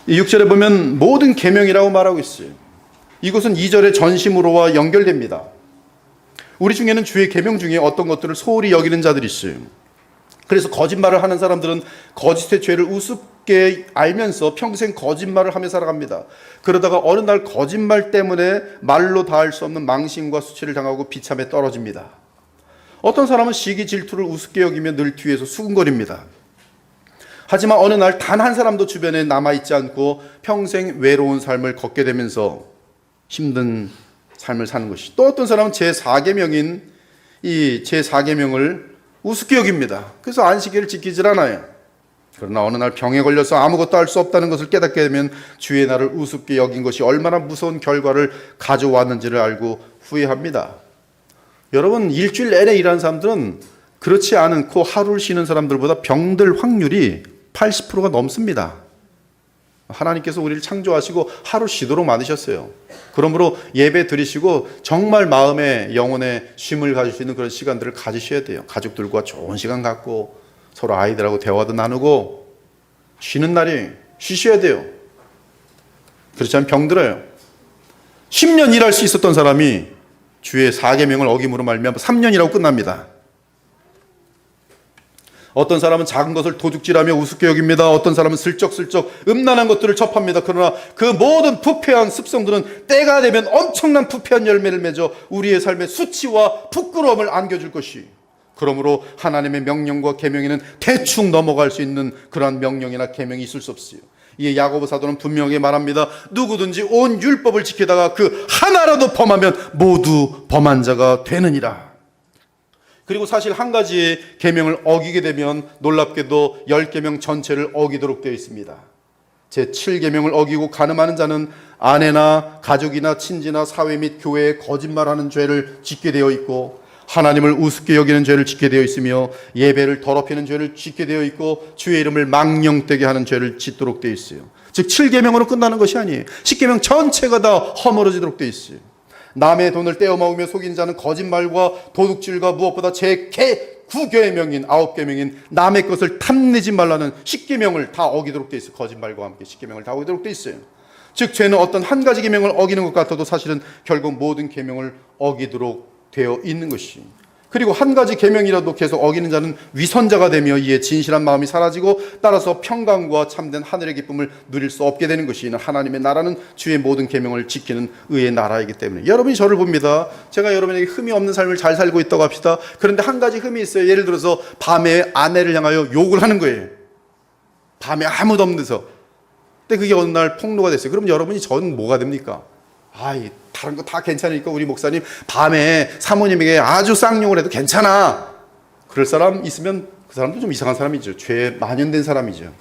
이 6절에 보면 모든 계명이라고 말하고 있어요. 이것은 2절의 전심으로와 연결됩니다. 우리 중에는 주의 계명 중에 어떤 것들을 소홀히 여기는 자들이 있어요. 그래서 거짓말을 하는 사람들은 거짓의 죄를 우습게 알면서 평생 거짓말을 하며 살아갑니다. 그러다가 어느 날 거짓말 때문에 말로 다할 수 없는 망신과 수치를 당하고 비참에 떨어집니다. 어떤 사람은 시기 질투를 우습게 여기며 늘 뒤에서 수군거립니다. 하지만 어느 날 단 한 사람도 주변에 남아있지 않고 평생 외로운 삶을 걷게 되면서 힘든 삶을 사는 것이. 또 어떤 사람은 제4계명인 이 제4계명을 우습게 여깁니다. 그래서 안식일을 지키질 않아요. 그러나 어느 날 병에 걸려서 아무것도 할 수 없다는 것을 깨닫게 되면 주의 날을 우습게 여긴 것이 얼마나 무서운 결과를 가져왔는지를 알고 후회합니다. 여러분, 일주일 내내 일하는 사람들은 그렇지 않고 하루를 쉬는 사람들보다 병들 확률이 80%가 넘습니다. 하나님께서 우리를 창조하시고 하루 쉬도록 만드셨어요. 그러므로 예배 드리시고 정말 마음의 영혼의 쉼을 가질 수 있는 그런 시간들을 가지셔야 돼요. 가족들과 좋은 시간 갖고 서로 아이들하고 대화도 나누고 쉬는 날이 쉬셔야 돼요. 그렇지 않으면 병들어요. 10년 일할 수 있었던 사람이 주의 4계명을 어김으로 말미암아 3년이라고 끝납니다. 어떤 사람은 작은 것을 도둑질하며 우습게 여깁니다. 어떤 사람은 슬쩍슬쩍 음란한 것들을 접합니다. 그러나 그 모든 부패한 습성들은 때가 되면 엄청난 부패한 열매를 맺어 우리의 삶에 수치와 부끄러움을 안겨줄 것이. 그러므로 하나님의 명령과 계명에는 대충 넘어갈 수 있는 그러한 명령이나 계명이 있을 수 없어요. 이에 야고보 사도는 분명히 말합니다. 누구든지 온 율법을 지키다가 그 하나라도 범하면 모두 범한 자가 되느니라. 그리고 사실 한 가지의 계명을 어기게 되면 놀랍게도 10계명 전체를 어기도록 되어 있습니다. 제7계명을 어기고 간음하는 자는 아내나 가족이나 친지나 사회 및 교회에 거짓말하는 죄를 짓게 되어 있고, 하나님을 우습게 여기는 죄를 짓게 되어 있으며, 예배를 더럽히는 죄를 짓게 되어 있고, 주의 이름을 망령되게 하는 죄를 짓도록 되어 있어요. 즉 7계명으로 끝나는 것이 아니에요. 10계명 전체가 다 허물어지도록 되어 있어요. 남의 돈을 떼어먹으며 속인 자는 거짓말과 도둑질과 무엇보다 제9계명인 9계명인 남의 것을 탐내지 말라는 10계명을 다 어기도록 되어 있어요. 거짓말과 함께 10계명을 다 어기도록 되어 있어요. 즉 죄는 어떤 한 가지 계명을 어기는 것 같아도 사실은 결국 모든 계명을 어기도록 되어 있는 것이. 그리고 한 가지 계명이라도 계속 어기는 자는 위선자가 되며 이에 진실한 마음이 사라지고 따라서 평강과 참된 하늘의 기쁨을 누릴 수 없게 되는 것이. 하나님의 나라는 주의 모든 계명을 지키는 의의 나라이기 때문에. 여러분이 저를 봅니다. 제가 여러분에게 흠이 없는 삶을 잘 살고 있다고 합시다. 그런데 한 가지 흠이 있어요. 예를 들어서 밤에 아내를 향하여 욕을 하는 거예요. 밤에 아무도 없는 데서. 근데 그게 어느 날 폭로가 됐어요. 그럼 여러분이 저는 뭐가 됩니까? 다른 거 다 괜찮으니까 우리 목사님 밤에 사모님에게 아주 쌍욕을 해도 괜찮아. 그럴 사람 있으면 그 사람도 좀 이상한 사람이죠. 죄에 만연된 사람이죠.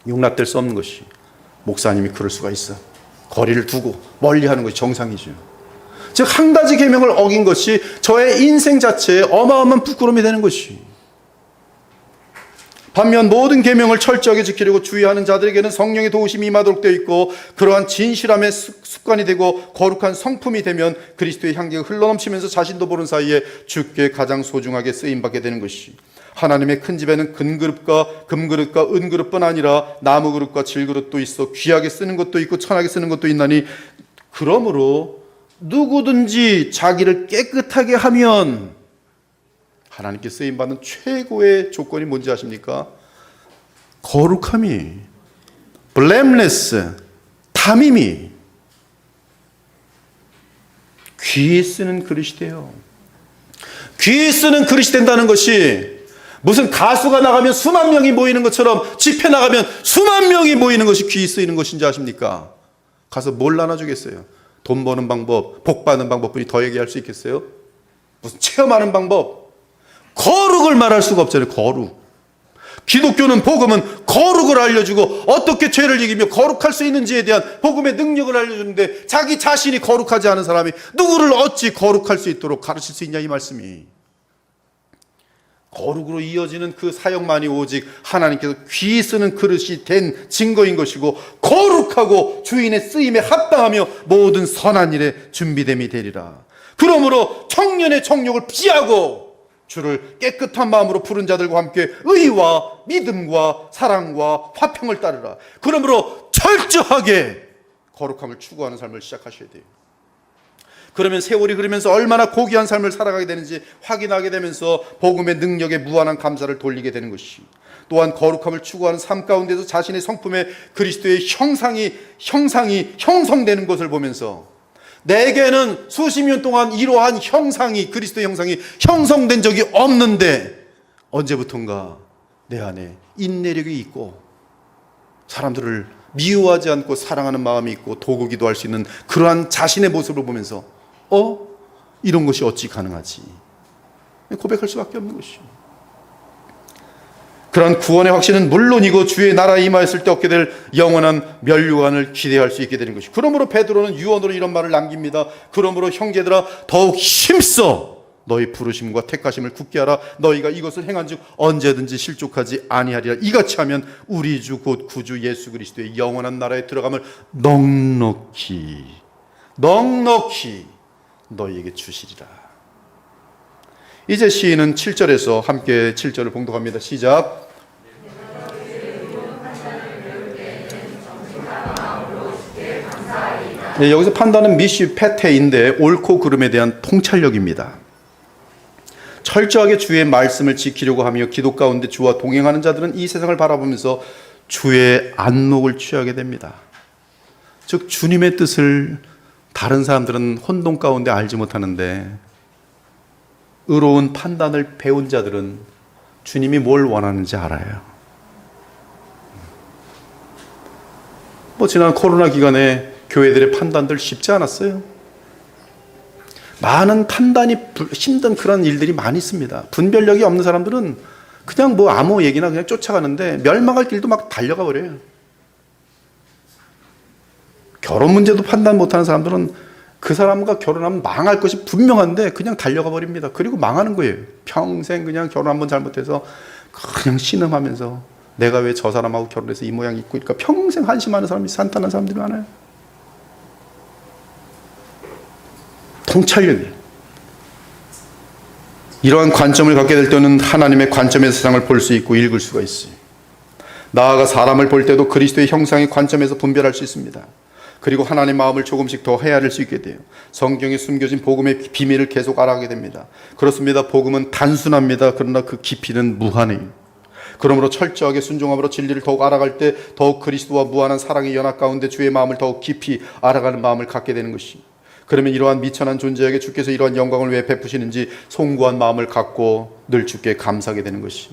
용납될 수 없는 것이. 목사님이 그럴 수가 있어. 거리를 두고 멀리 하는 것이 정상이죠. 즉 한 가지 계명을 어긴 것이 저의 인생 자체에 어마어마한 부끄러움이 되는 것이. 반면 모든 계명을 철저하게 지키려고 주의하는 자들에게는 성령의 도우심이 임하도록 되어 있고, 그러한 진실함의 습관이 되고 거룩한 성품이 되면 그리스도의 향기가 흘러넘치면서 자신도 모르는 사이에 주께 가장 소중하게 쓰임받게 되는 것이. 하나님의 큰 집에는 금그릇과 금그릇과 은그릇뿐 아니라 나무그릇과 질그릇도 있어 귀하게 쓰는 것도 있고 천하게 쓰는 것도 있나니, 그러므로 누구든지 자기를 깨끗하게 하면, 하나님께 쓰임받는 최고의 조건이 뭔지 아십니까? 거룩함이, blameless, 담임이, 귀에 쓰는 그릇이 돼요. 귀에 쓰는 그릇이 된다는 것이 무슨 가수가 나가면 수만 명이 모이는 것처럼, 집회 나가면 수만 명이 모이는 것이 귀에 쓰이는 것인지 아십니까? 가서 뭘 나눠주겠어요? 돈 버는 방법, 복 받는 방법뿐이 더 얘기할 수 있겠어요? 무슨 체험하는 방법? 거룩을 말할 수가 없잖아요. 거룩. 기독교는, 복음은 거룩을 알려주고 어떻게 죄를 이기며 거룩할 수 있는지에 대한 복음의 능력을 알려주는데, 자기 자신이 거룩하지 않은 사람이 누구를 어찌 거룩할 수 있도록 가르칠 수 있냐, 이 말씀이. 거룩으로 이어지는 그 사역만이 오직 하나님께서 귀 쓰는 그릇이 된 증거인 것이고, 거룩하고 주인의 쓰임에 합당하며 모든 선한 일에 준비됨이 되리라. 그러므로 청년의 정욕을 피하고 주를 깨끗한 마음으로 부른 자들과 함께 의와 믿음과 사랑과 화평을 따르라. 그러므로 철저하게 거룩함을 추구하는 삶을 시작하셔야 돼요. 그러면 세월이 흐르면서 얼마나 고귀한 삶을 살아가게 되는지 확인하게 되면서 복음의 능력에 무한한 감사를 돌리게 되는 것이, 또한 거룩함을 추구하는 삶 가운데서 자신의 성품에 그리스도의 형상이 형성되는 것을 보면서, 내게는 수십 년 동안 이러한 형상이, 그리스도의 형상이 형성된 적이 없는데 언제부턴가 내 안에 인내력이 있고 사람들을 미워하지 않고 사랑하는 마음이 있고 도구 기도할 수 있는 그러한 자신의 모습을 보면서 이런 것이 어찌 가능하지? 고백할 수밖에 없는 것이죠. 그러한 구원의 확신은 물론이고 주의 나라에 임하였을 때 얻게 될 영원한 면류관을 기대할 수 있게 되는 것이죠. 그러므로 베드로는 유언으로 이런 말을 남깁니다. 그러므로 형제들아, 더욱 힘써 너희 부르심과 택하심을 굳게 하라. 너희가 이것을 행한즉 언제든지 실족하지 아니하리라. 이같이 하면 우리 주 곧 구주 예수 그리스도의 영원한 나라에 들어감을 넉넉히 너희에게 주시리라. 이제 시인은 7절에서 함께 7절을 봉독합니다. 시작. 네, 여기서 판단은 미시 페테인데 옳고 그름에 대한 통찰력입니다. 철저하게 주의 말씀을 지키려고 하며 기도 가운데 주와 동행하는 자들은 이 세상을 바라보면서 주의 안목을 취하게 됩니다. 즉 주님의 뜻을 다른 사람들은 혼돈 가운데 알지 못하는데, 의로운 판단을 배운 자들은 주님이 뭘 원하는지 알아요. 지난 코로나 기간에 교회들의 판단들 쉽지 않았어요. 많은 판단이 힘든 그런 일들이 많이 있습니다. 분별력이 없는 사람들은 그냥 아무 얘기나 그냥 쫓아가는데 멸망할 길도 막 달려가 버려요. 결혼 문제도 판단 못하는 사람들은 그 사람과 결혼하면 망할 것이 분명한데 그냥 달려가 버립니다. 그리고 망하는 거예요. 평생 그냥 결혼 한번 잘못해서 그냥 신음하면서 내가 왜 저 사람하고 결혼해서 이 모양이 있고, 그러니까 평생 한심하는 사람이, 산탄한 사람들이 많아요. 통찰력이에요. 이러한 관점을 갖게 될 때는 하나님의 관점에서 세상을 볼 수 있고 읽을 수가 있어요. 나아가 사람을 볼 때도 그리스도의 형상의 관점에서 분별할 수 있습니다. 그리고 하나님의 마음을 조금씩 더 헤아릴 수 있게 돼요. 성경에 숨겨진 복음의 비밀을 계속 알아가게 됩니다. 그렇습니다. 복음은 단순합니다. 그러나 그 깊이는 무한해요. 그러므로 철저하게 순종함으로 진리를 더욱 알아갈 때 더욱 그리스도와 무한한 사랑의 연합 가운데 주의 마음을 더욱 깊이 알아가는 마음을 갖게 되는 것이, 그러면 이러한 미천한 존재에게 주께서 이러한 영광을 왜 베푸시는지 송구한 마음을 갖고 늘 주께 감사하게 되는 것이,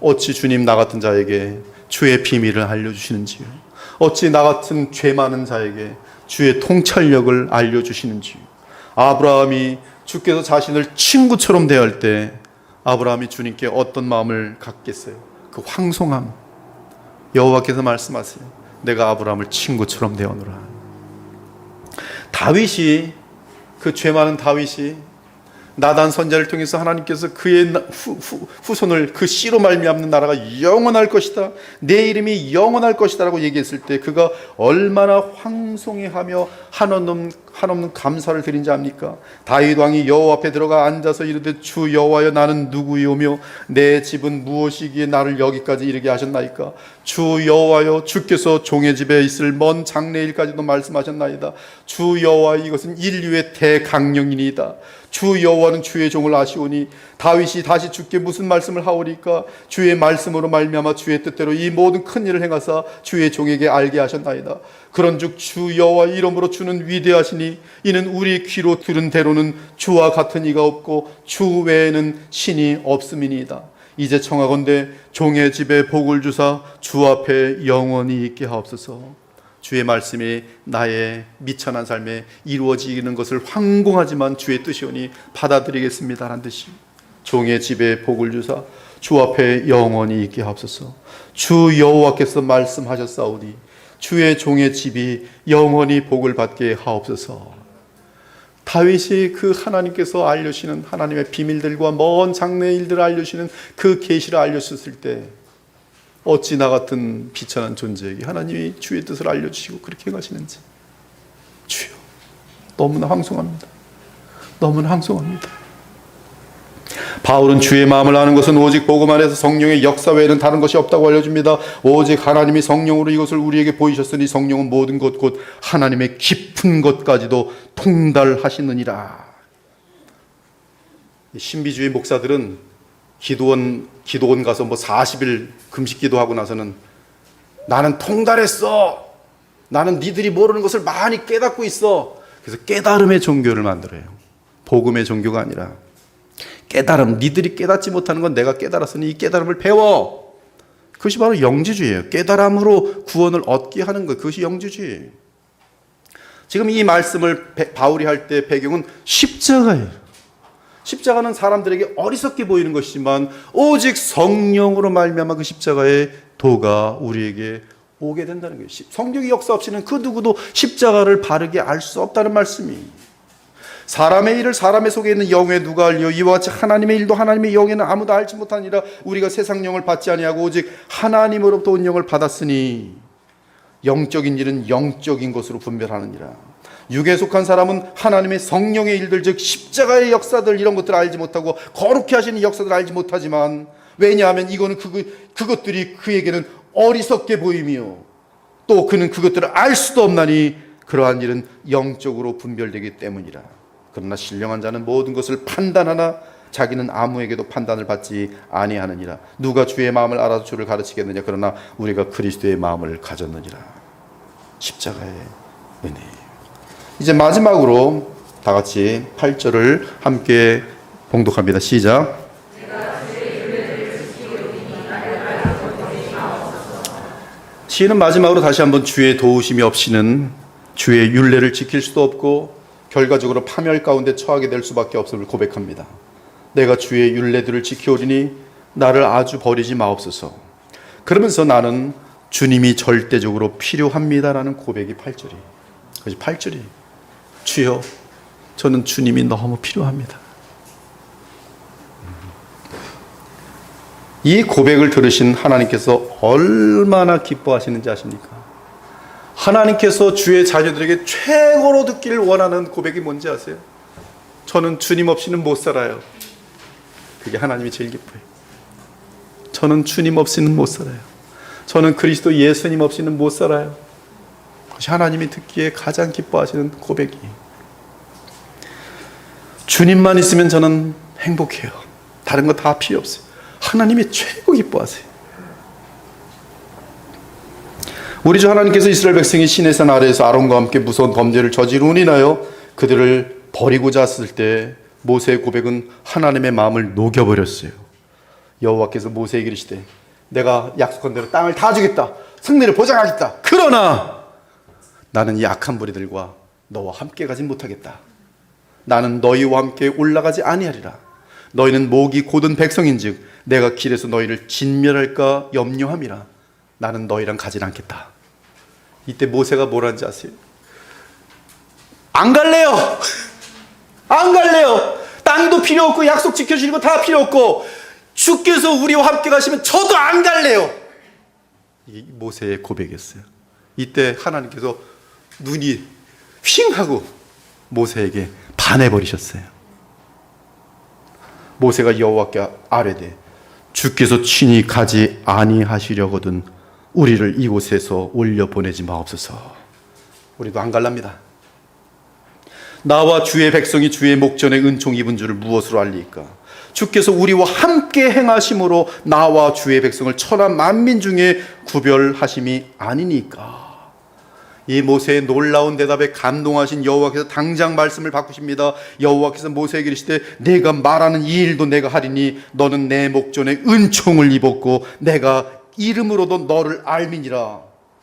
어찌 주님 나 같은 자에게 주의 비밀을 알려주시는지요. 어찌 나 같은 죄 많은 자에게 주의 통찰력을 알려주시는지요. 아브라함이 주께서 자신을 친구처럼 대할 때 아브라함이 주님께 어떤 마음을 갖겠어요? 그 황송함. 여호와께서 말씀하세요. 내가 아브라함을 친구처럼 대하노라. 다윗이, 그 죄 많은 다윗이 나단 선자를 통해서 하나님께서 그의 후손을 그 씨로 말미암는 나라가 영원할 것이다, 내 이름이 영원할 것이다 라고 얘기했을 때 그가 얼마나 황송해하며 한없는 감사를 드린지 압니까? 다윗 왕이 여호와 앞에 들어가 앉아서 이르되 주 여호와여 나는 누구이오며 내 집은 무엇이기에 나를 여기까지 이르게 하셨나이까? 주 여호와여 주께서 종의 집에 있을 먼 장래일까지도 말씀하셨나이다. 주 여호와 이것은 인류의 대강령이니이다. 주 여호와는 주의 종을 아시오니 다윗이 다시 주께 무슨 말씀을 하오리까? 주의 말씀으로 말미암아 주의 뜻대로 이 모든 큰 일을 행하사 주의 종에게 알게 하셨나이다. 그런즉 주 여호와 이름으로 주는 위대하시니 이는 우리 귀로 들은 대로는 주와 같은 이가 없고 주 외에는 신이 없음이니이다. 이제 청하건대 종의 집에 복을 주사 주 앞에 영원히 있게 하옵소서. 주의 말씀이 나의 미천한 삶에 이루어지는 것을 황공하지만 주의 뜻이오니 받아들이겠습니다 라는 듯이 종의 집에 복을 주사 주 앞에 영원히 있게 하옵소서. 주 여호와께서 말씀하셨사오니 주의 종의 집이 영원히 복을 받게 하옵소서. 다윗이 그 하나님께서 알려주시는 하나님의 비밀들과 먼 장래의 일들을 알려주시는 그 계시를 알려주셨을 때 어찌 나 같은 비천한 존재에게 하나님이 주의 뜻을 알려주시고 그렇게 행하시는지, 주여 너무나 황송합니다. 너무나 황송합니다. 바울은 주의 마음을 아는 것은 오직 복음 안에서 성령의 역사 외에는 다른 것이 없다고 알려줍니다. 오직 하나님이 성령으로 이것을 우리에게 보이셨으니 성령은 모든 것 곧 하나님의 깊은 것까지도 통달하시느니라. 신비주의 목사들은 기도원 가서 40일 금식 기도하고 나서는 나는 통달했어, 나는 니들이 모르는 것을 많이 깨닫고 있어. 그래서 깨달음의 종교를 만들어요. 복음의 종교가 아니라 깨달음, 니들이 깨닫지 못하는 건 내가 깨달았으니 이 깨달음을 배워. 그것이 바로 영지주의예요. 깨달음으로 구원을 얻게 하는 것, 그것이 영지주의. 지금 이 말씀을 바울이 할 때 배경은 십자가예요. 십자가는 사람들에게 어리석게 보이는 것이지만 오직 성령으로 말미암아 그 십자가의 도가 우리에게 오게 된다는 거예요. 성령의 역사 없이는 그 누구도 십자가를 바르게 알 수 없다는 말씀이. 사람의 일을 사람의 속에 있는 영에 누가 알리요? 이와 같이 하나님의 일도 하나님의 영에는 아무도 알지 못하니라. 우리가 세상 영을 받지 아니하고 오직 하나님으로부터 온 영을 받았으니 영적인 일은 영적인 것으로 분별하느니라. 육에 속한 사람은 하나님의 성령의 일들, 즉 십자가의 역사들, 이런 것들을 알지 못하고 거룩히 하시는 역사들을 알지 못하지만, 왜냐하면 이거는 그것들이 그에게는 어리석게 보이며 또 그는 그것들을 알 수도 없나니 그러한 일은 영적으로 분별되기 때문이라. 그러나 신령한 자는 모든 것을 판단하나 자기는 아무에게도 판단을 받지 아니하느니라. 누가 주의 마음을 알아서 주를 가르치겠느냐? 그러나 우리가 그리스도의 마음을 가졌느니라. 십자가의 은혜. 이제 마지막으로 다 같이 8절을 함께 봉독합니다. 시작. 시인은 마지막으로 다시 한번 주의 도우심이 없이는 주의 율례를 지킬 수도 없고 결과적으로 파멸 가운데 처하게 될 수밖에 없음을 고백합니다. 내가 주의 율례들을 지키오리니 나를 아주 버리지 마옵소서. 그러면서 나는 주님이 절대적으로 필요합니다라는 고백이 8절이에요. 그것이 8절이에요. 주여, 저는 주님이 너무 필요합니다. 이 고백을 들으신 하나님께서 얼마나 기뻐하시는지 아십니까? 하나님께서 주의 자녀들에게 최고로 듣기를 원하는 고백이 뭔지 아세요? 저는 주님 없이는 못 살아요. 그게 하나님이 제일 기뻐해요. 저는 주님 없이는 못 살아요. 저는 그리스도 예수님 없이는 못 살아요. 그것이 하나님이 듣기에 가장 기뻐하시는 고백이에요. 주님만 있으면 저는 행복해요. 다른 거 다 필요 없어요. 하나님이 최고 기뻐하세요. 우리 주 하나님께서 이스라엘 백성이 시내산 아래에서 아론과 함께 무서운 범죄를 저지르니 인하여 그들을 버리고자 했을 때 모세의 고백은 하나님의 마음을 녹여버렸어요. 여호와께서 모세에게 이르시되 내가 약속한 대로 땅을 다 주겠다. 승리를 보장하겠다. 그러나 나는 약한 무리들과 너와 함께 가지 못하겠다. 나는 너희와 함께 올라가지 아니하리라. 너희는 목이 곧은 백성인즉 내가 길에서 너희를 진멸할까 염려함이라. 나는 너희랑 가지 않겠다. 이때 모세가 뭐라는지 아세요? 안 갈래요. 안 갈래요. 땅도 필요 없고 약속 지켜주시는 거 다 필요 없고 주께서 우리와 함께 가시면 저도 안 갈래요. 이 모세의 고백이었어요. 이때 하나님께서 눈이 휭 하고 모세에게 반해버리셨어요. 모세가 여호와께 아뢰되 주께서 친히 가지 아니하시려거든 우리를 이곳에서 올려보내지 마옵소서. 우리도 안 갈랍니다. 나와 주의 백성이 주의 목전에 은총 입은 줄을 무엇으로 알리까? 주께서 우리와 함께 행하심으로 나와 주의 백성을 천하 만민 중에 구별하심이 아니니까. 이 모세의 놀라운 대답에 감동하신 여호와께서 당장 말씀을 바꾸십니다. 여호와께서 모세에게 이르시되 내가 말하는 이 일도 내가 하리니 너는 내 목전에 은총을 입었고 내가 이름으로도 너를 알미니라.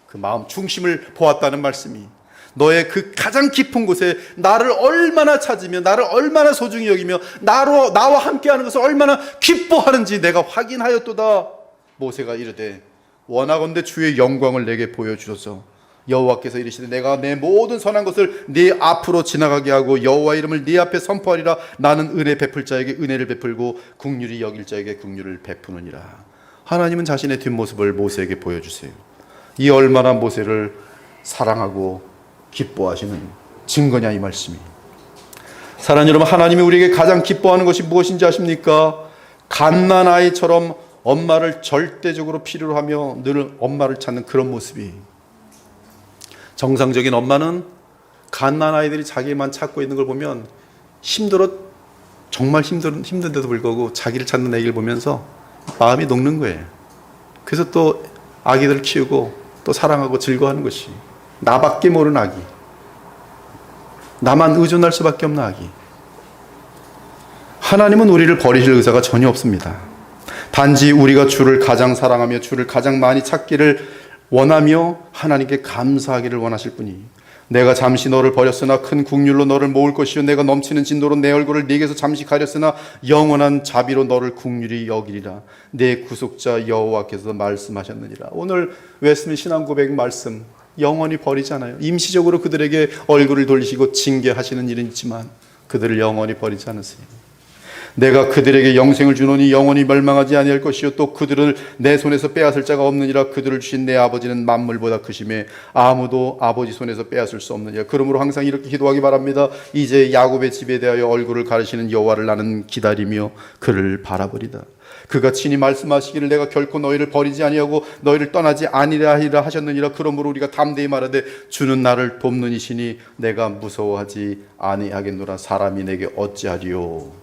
그 마음 중심을 보았다는 말씀이 너의 그 가장 깊은 곳에 나를 얼마나 찾으며 나를 얼마나 소중히 여기며 나와 함께하는 것을 얼마나 기뻐하는지 내가 확인하였도다. 모세가 이르되 원하건대 주의 영광을 내게 보여주소서. 여호와께서 이르시되 내가 내 모든 선한 것을 네 앞으로 지나가게 하고 여호와 이름을 네 앞에 선포하리라. 나는 은혜 베풀 자에게 은혜를 베풀고 긍휼히 여길 자에게 긍휼을 베푸느니라. 하나님은 자신의 뒷모습을 모세에게 보여주세요. 이 얼마나 모세를 사랑하고 기뻐하시는 증거냐 이 말씀이. 사랑하는 여러분, 하나님이 우리에게 가장 기뻐하는 것이 무엇인지 아십니까? 갓난 아이처럼 엄마를 절대적으로 필요로 하며 늘 엄마를 찾는 그런 모습이. 정상적인 엄마는 갓난 아이들이 자기만 찾고 있는 걸 보면 정말 힘든데도 불구하고 자기를 찾는 아기를 보면서 마음이 녹는 거예요. 그래서 또 아기들을 키우고 또 사랑하고 즐거워하는 것이. 나밖에 모르는 아기, 나만 의존할 수밖에 없는 아기. 하나님은 우리를 버리실 의사가 전혀 없습니다. 단지 우리가 주를 가장 사랑하며 주를 가장 많이 찾기를 원하며 하나님께 감사하기를 원하실 뿐이. 내가 잠시 너를 버렸으나 큰 국률로 너를 모을 것이요 내가 넘치는 진노로 내 얼굴을 네게서 잠시 가렸으나 영원한 자비로 너를 국률이 여기리라. 내 구속자 여호와께서 말씀하셨느니라. 오늘 웨스민 신앙고백 말씀 영원히 버리지 않아요. 임시적으로 그들에게 얼굴을 돌리시고 징계하시는 일은 있지만 그들을 영원히 버리지 않으세요. 내가 그들에게 영생을 주노니 영원히 멸망하지 아니할 것이요 또 그들을 내 손에서 빼앗을 자가 없느니라. 그들을 주신 내 아버지는 만물보다 크심에 아무도 아버지 손에서 빼앗을 수 없느니라. 그러므로 항상 이렇게 기도하기 바랍니다. 이제 야곱의 집에 대하여 얼굴을 가리시는 여호와를 나는 기다리며 그를 바라보리다. 그가 친히 말씀하시기를 내가 결코 너희를 버리지 아니하고 너희를 떠나지 아니하리라 하셨느니라. 그러므로 우리가 담대히 말하되 주는 나를 돕는 이시니 내가 무서워하지 아니하겠노라. 사람이 내게 어찌하리요.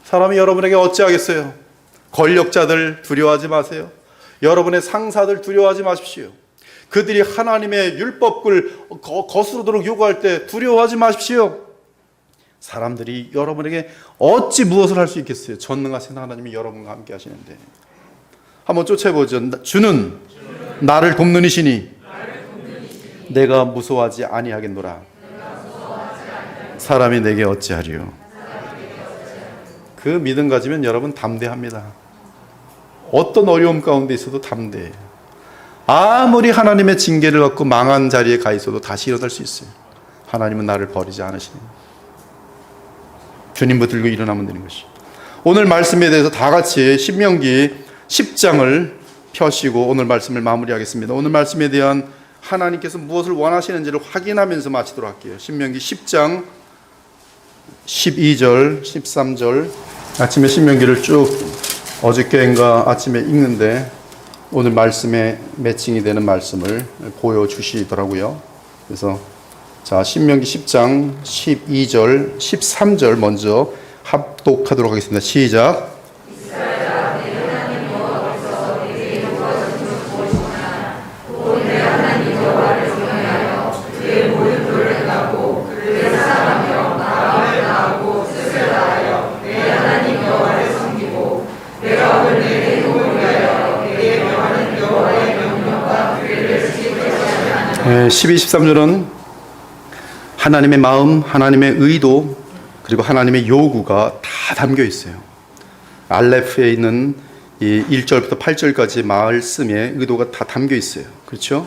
사람이 여러분에게 어찌하겠어요? 권력자들 두려워하지 마세요. 여러분의 상사들 두려워하지 마십시오. 그들이 하나님의 율법을 거스르도록 요구할 때 두려워하지 마십시오. 사람들이 여러분에게 어찌 무엇을 할 수 있겠어요? 전능하신 하나님이 여러분과 함께 하시는데. 한번 쫓아보죠. 주는 나를 돕는 이시니 내가 무서워하지 아니하겠노라. 사람이 내게 어찌하리요. 그 믿음 가지면 여러분 담대합니다. 어떤 어려움 가운데 있어도 담대해요. 아무리 하나님의 징계를 받고 망한 자리에 가 있어도 다시 일어날 수 있어요. 하나님은 나를 버리지 않으시니 주님 붙들고 일어나면 되는 것이. 오늘 말씀에 대해서 다 같이 신명기 10장을 펴시고 오늘 말씀을 마무리하겠습니다. 오늘 말씀에 대한 하나님께서 무엇을 원하시는지를 확인하면서 마치도록 할게요. 신명기 10장 12절 13절. 아침에 신명기를 쭉 어저께인가 아침에 읽는데 오늘 말씀에 매칭이 되는 말씀을 보여주시더라고요. 그래서 자, 신명기 10장 12절 13절 먼저 합독하도록 하겠습니다. 시작. 네, 12, 13절은 하나님의 마음, 하나님의 의도, 그리고 하나님의 요구가 다 담겨 있어요. 알레프에 있는 이 1절부터 8절까지 말씀에 의도가 다 담겨 있어요. 그렇죠?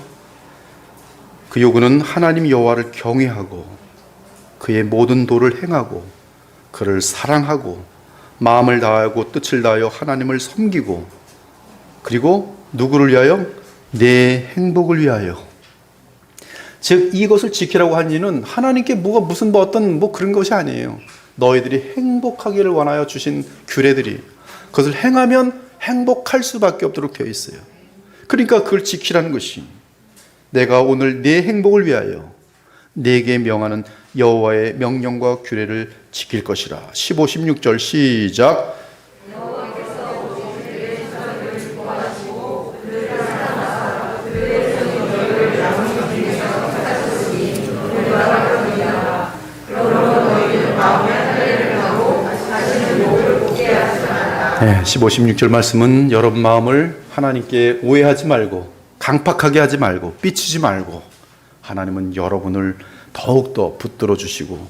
그 요구는 하나님 여호와를 경외하고 그의 모든 도를 행하고 그를 사랑하고 마음을 다하고 뜻을 다하여 하나님을 섬기고 그리고 누구를 위하여? 내 행복을 위하여. 즉 이것을 지키라고 한 이는 하나님께 무슨 어떤 그런 것이 아니에요. 너희들이 행복하기를 원하여 주신 규례들이 그것을 행하면 행복할 수밖에 없도록 되어 있어요. 그러니까 그걸 지키라는 것이 내가 오늘 내 행복을 위하여 내게 명하는 여호와의 명령과 규례를 지킬 것이라. 15, 16절 시작. 네, 15, 16절 말씀은 여러분 마음을 하나님께 오해하지 말고 강팍하게 하지 말고 삐치지 말고 하나님은 여러분을 더욱더 붙들어 주시고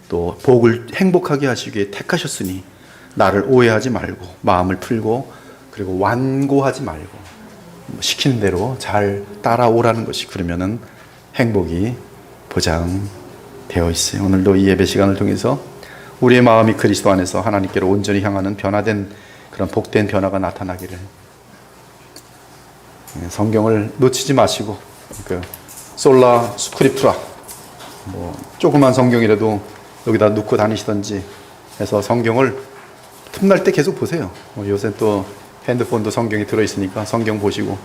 또 복을 행복하게 하시기 위해 택하셨으니 나를 오해하지 말고 마음을 풀고 그리고 완고하지 말고 시키는 대로 잘 따라오라는 것이 그러면은 행복이 보장되어 있어요. 오늘도 이 예배 시간을 통해서 우리의 마음이 그리스도 안에서 하나님께로 온전히 향하는 변화된 그런 복된 변화가 나타나기를 성경을 놓치지 마시고 솔라 스크립투라 조그만 성경이라도 여기다 놓고 다니시던지 해서 성경을 틈날 때 계속 보세요. 요새 또 핸드폰도 성경이 들어있으니까 성경 보시고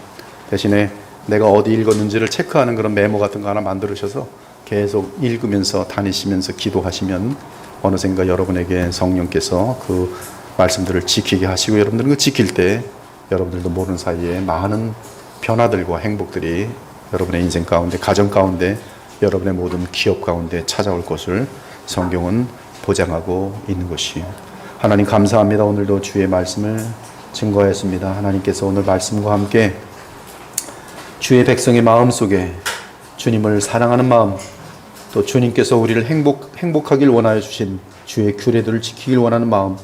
대신에 내가 어디 읽었는지를 체크하는 그런 메모 같은 거 하나 만들으셔서 계속 읽으면서 다니시면서 기도하시면 어느샌가 여러분에게 성령께서 그 말씀들을 지키게 하시고 여러분들은 그 지킬 때 여러분들도 모르는 사이에 많은 변화들과 행복들이 여러분의 인생 가운데 가정 가운데 여러분의 모든 기업 가운데 찾아올 것을 성경은 보장하고 있는 것이에요. 하나님 감사합니다. 오늘도 주의 말씀을 증거했습니다. 하나님께서 오늘 말씀과 함께 주의 백성의 마음 속에 주님을 사랑하는 마음 또 주님께서 우리를 행복하길 원하여 주신 주의 규례들을 지키길 원하는 마음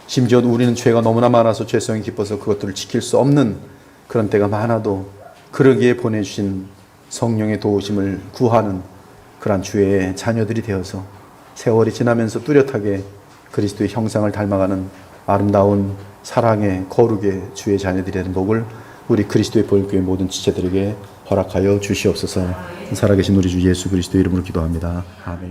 심지어 우리는 죄가 너무나 많아서 죄성이 깊어서 그것들을 지킬 수 없는 그런 때가 많아도 그러기에 보내주신 성령의 도우심을 구하는 그러한 주의 자녀들이 되어서 세월이 지나면서 뚜렷하게 그리스도의 형상을 닮아가는 아름다운 사랑의 거룩의 주의 자녀들이 되는 복을 우리 그리스도의 보혈교회 모든 지체들에게 허락하여 주시옵소서. 살아계신 우리 주 예수 그리스도의 이름으로 기도합니다. 아멘.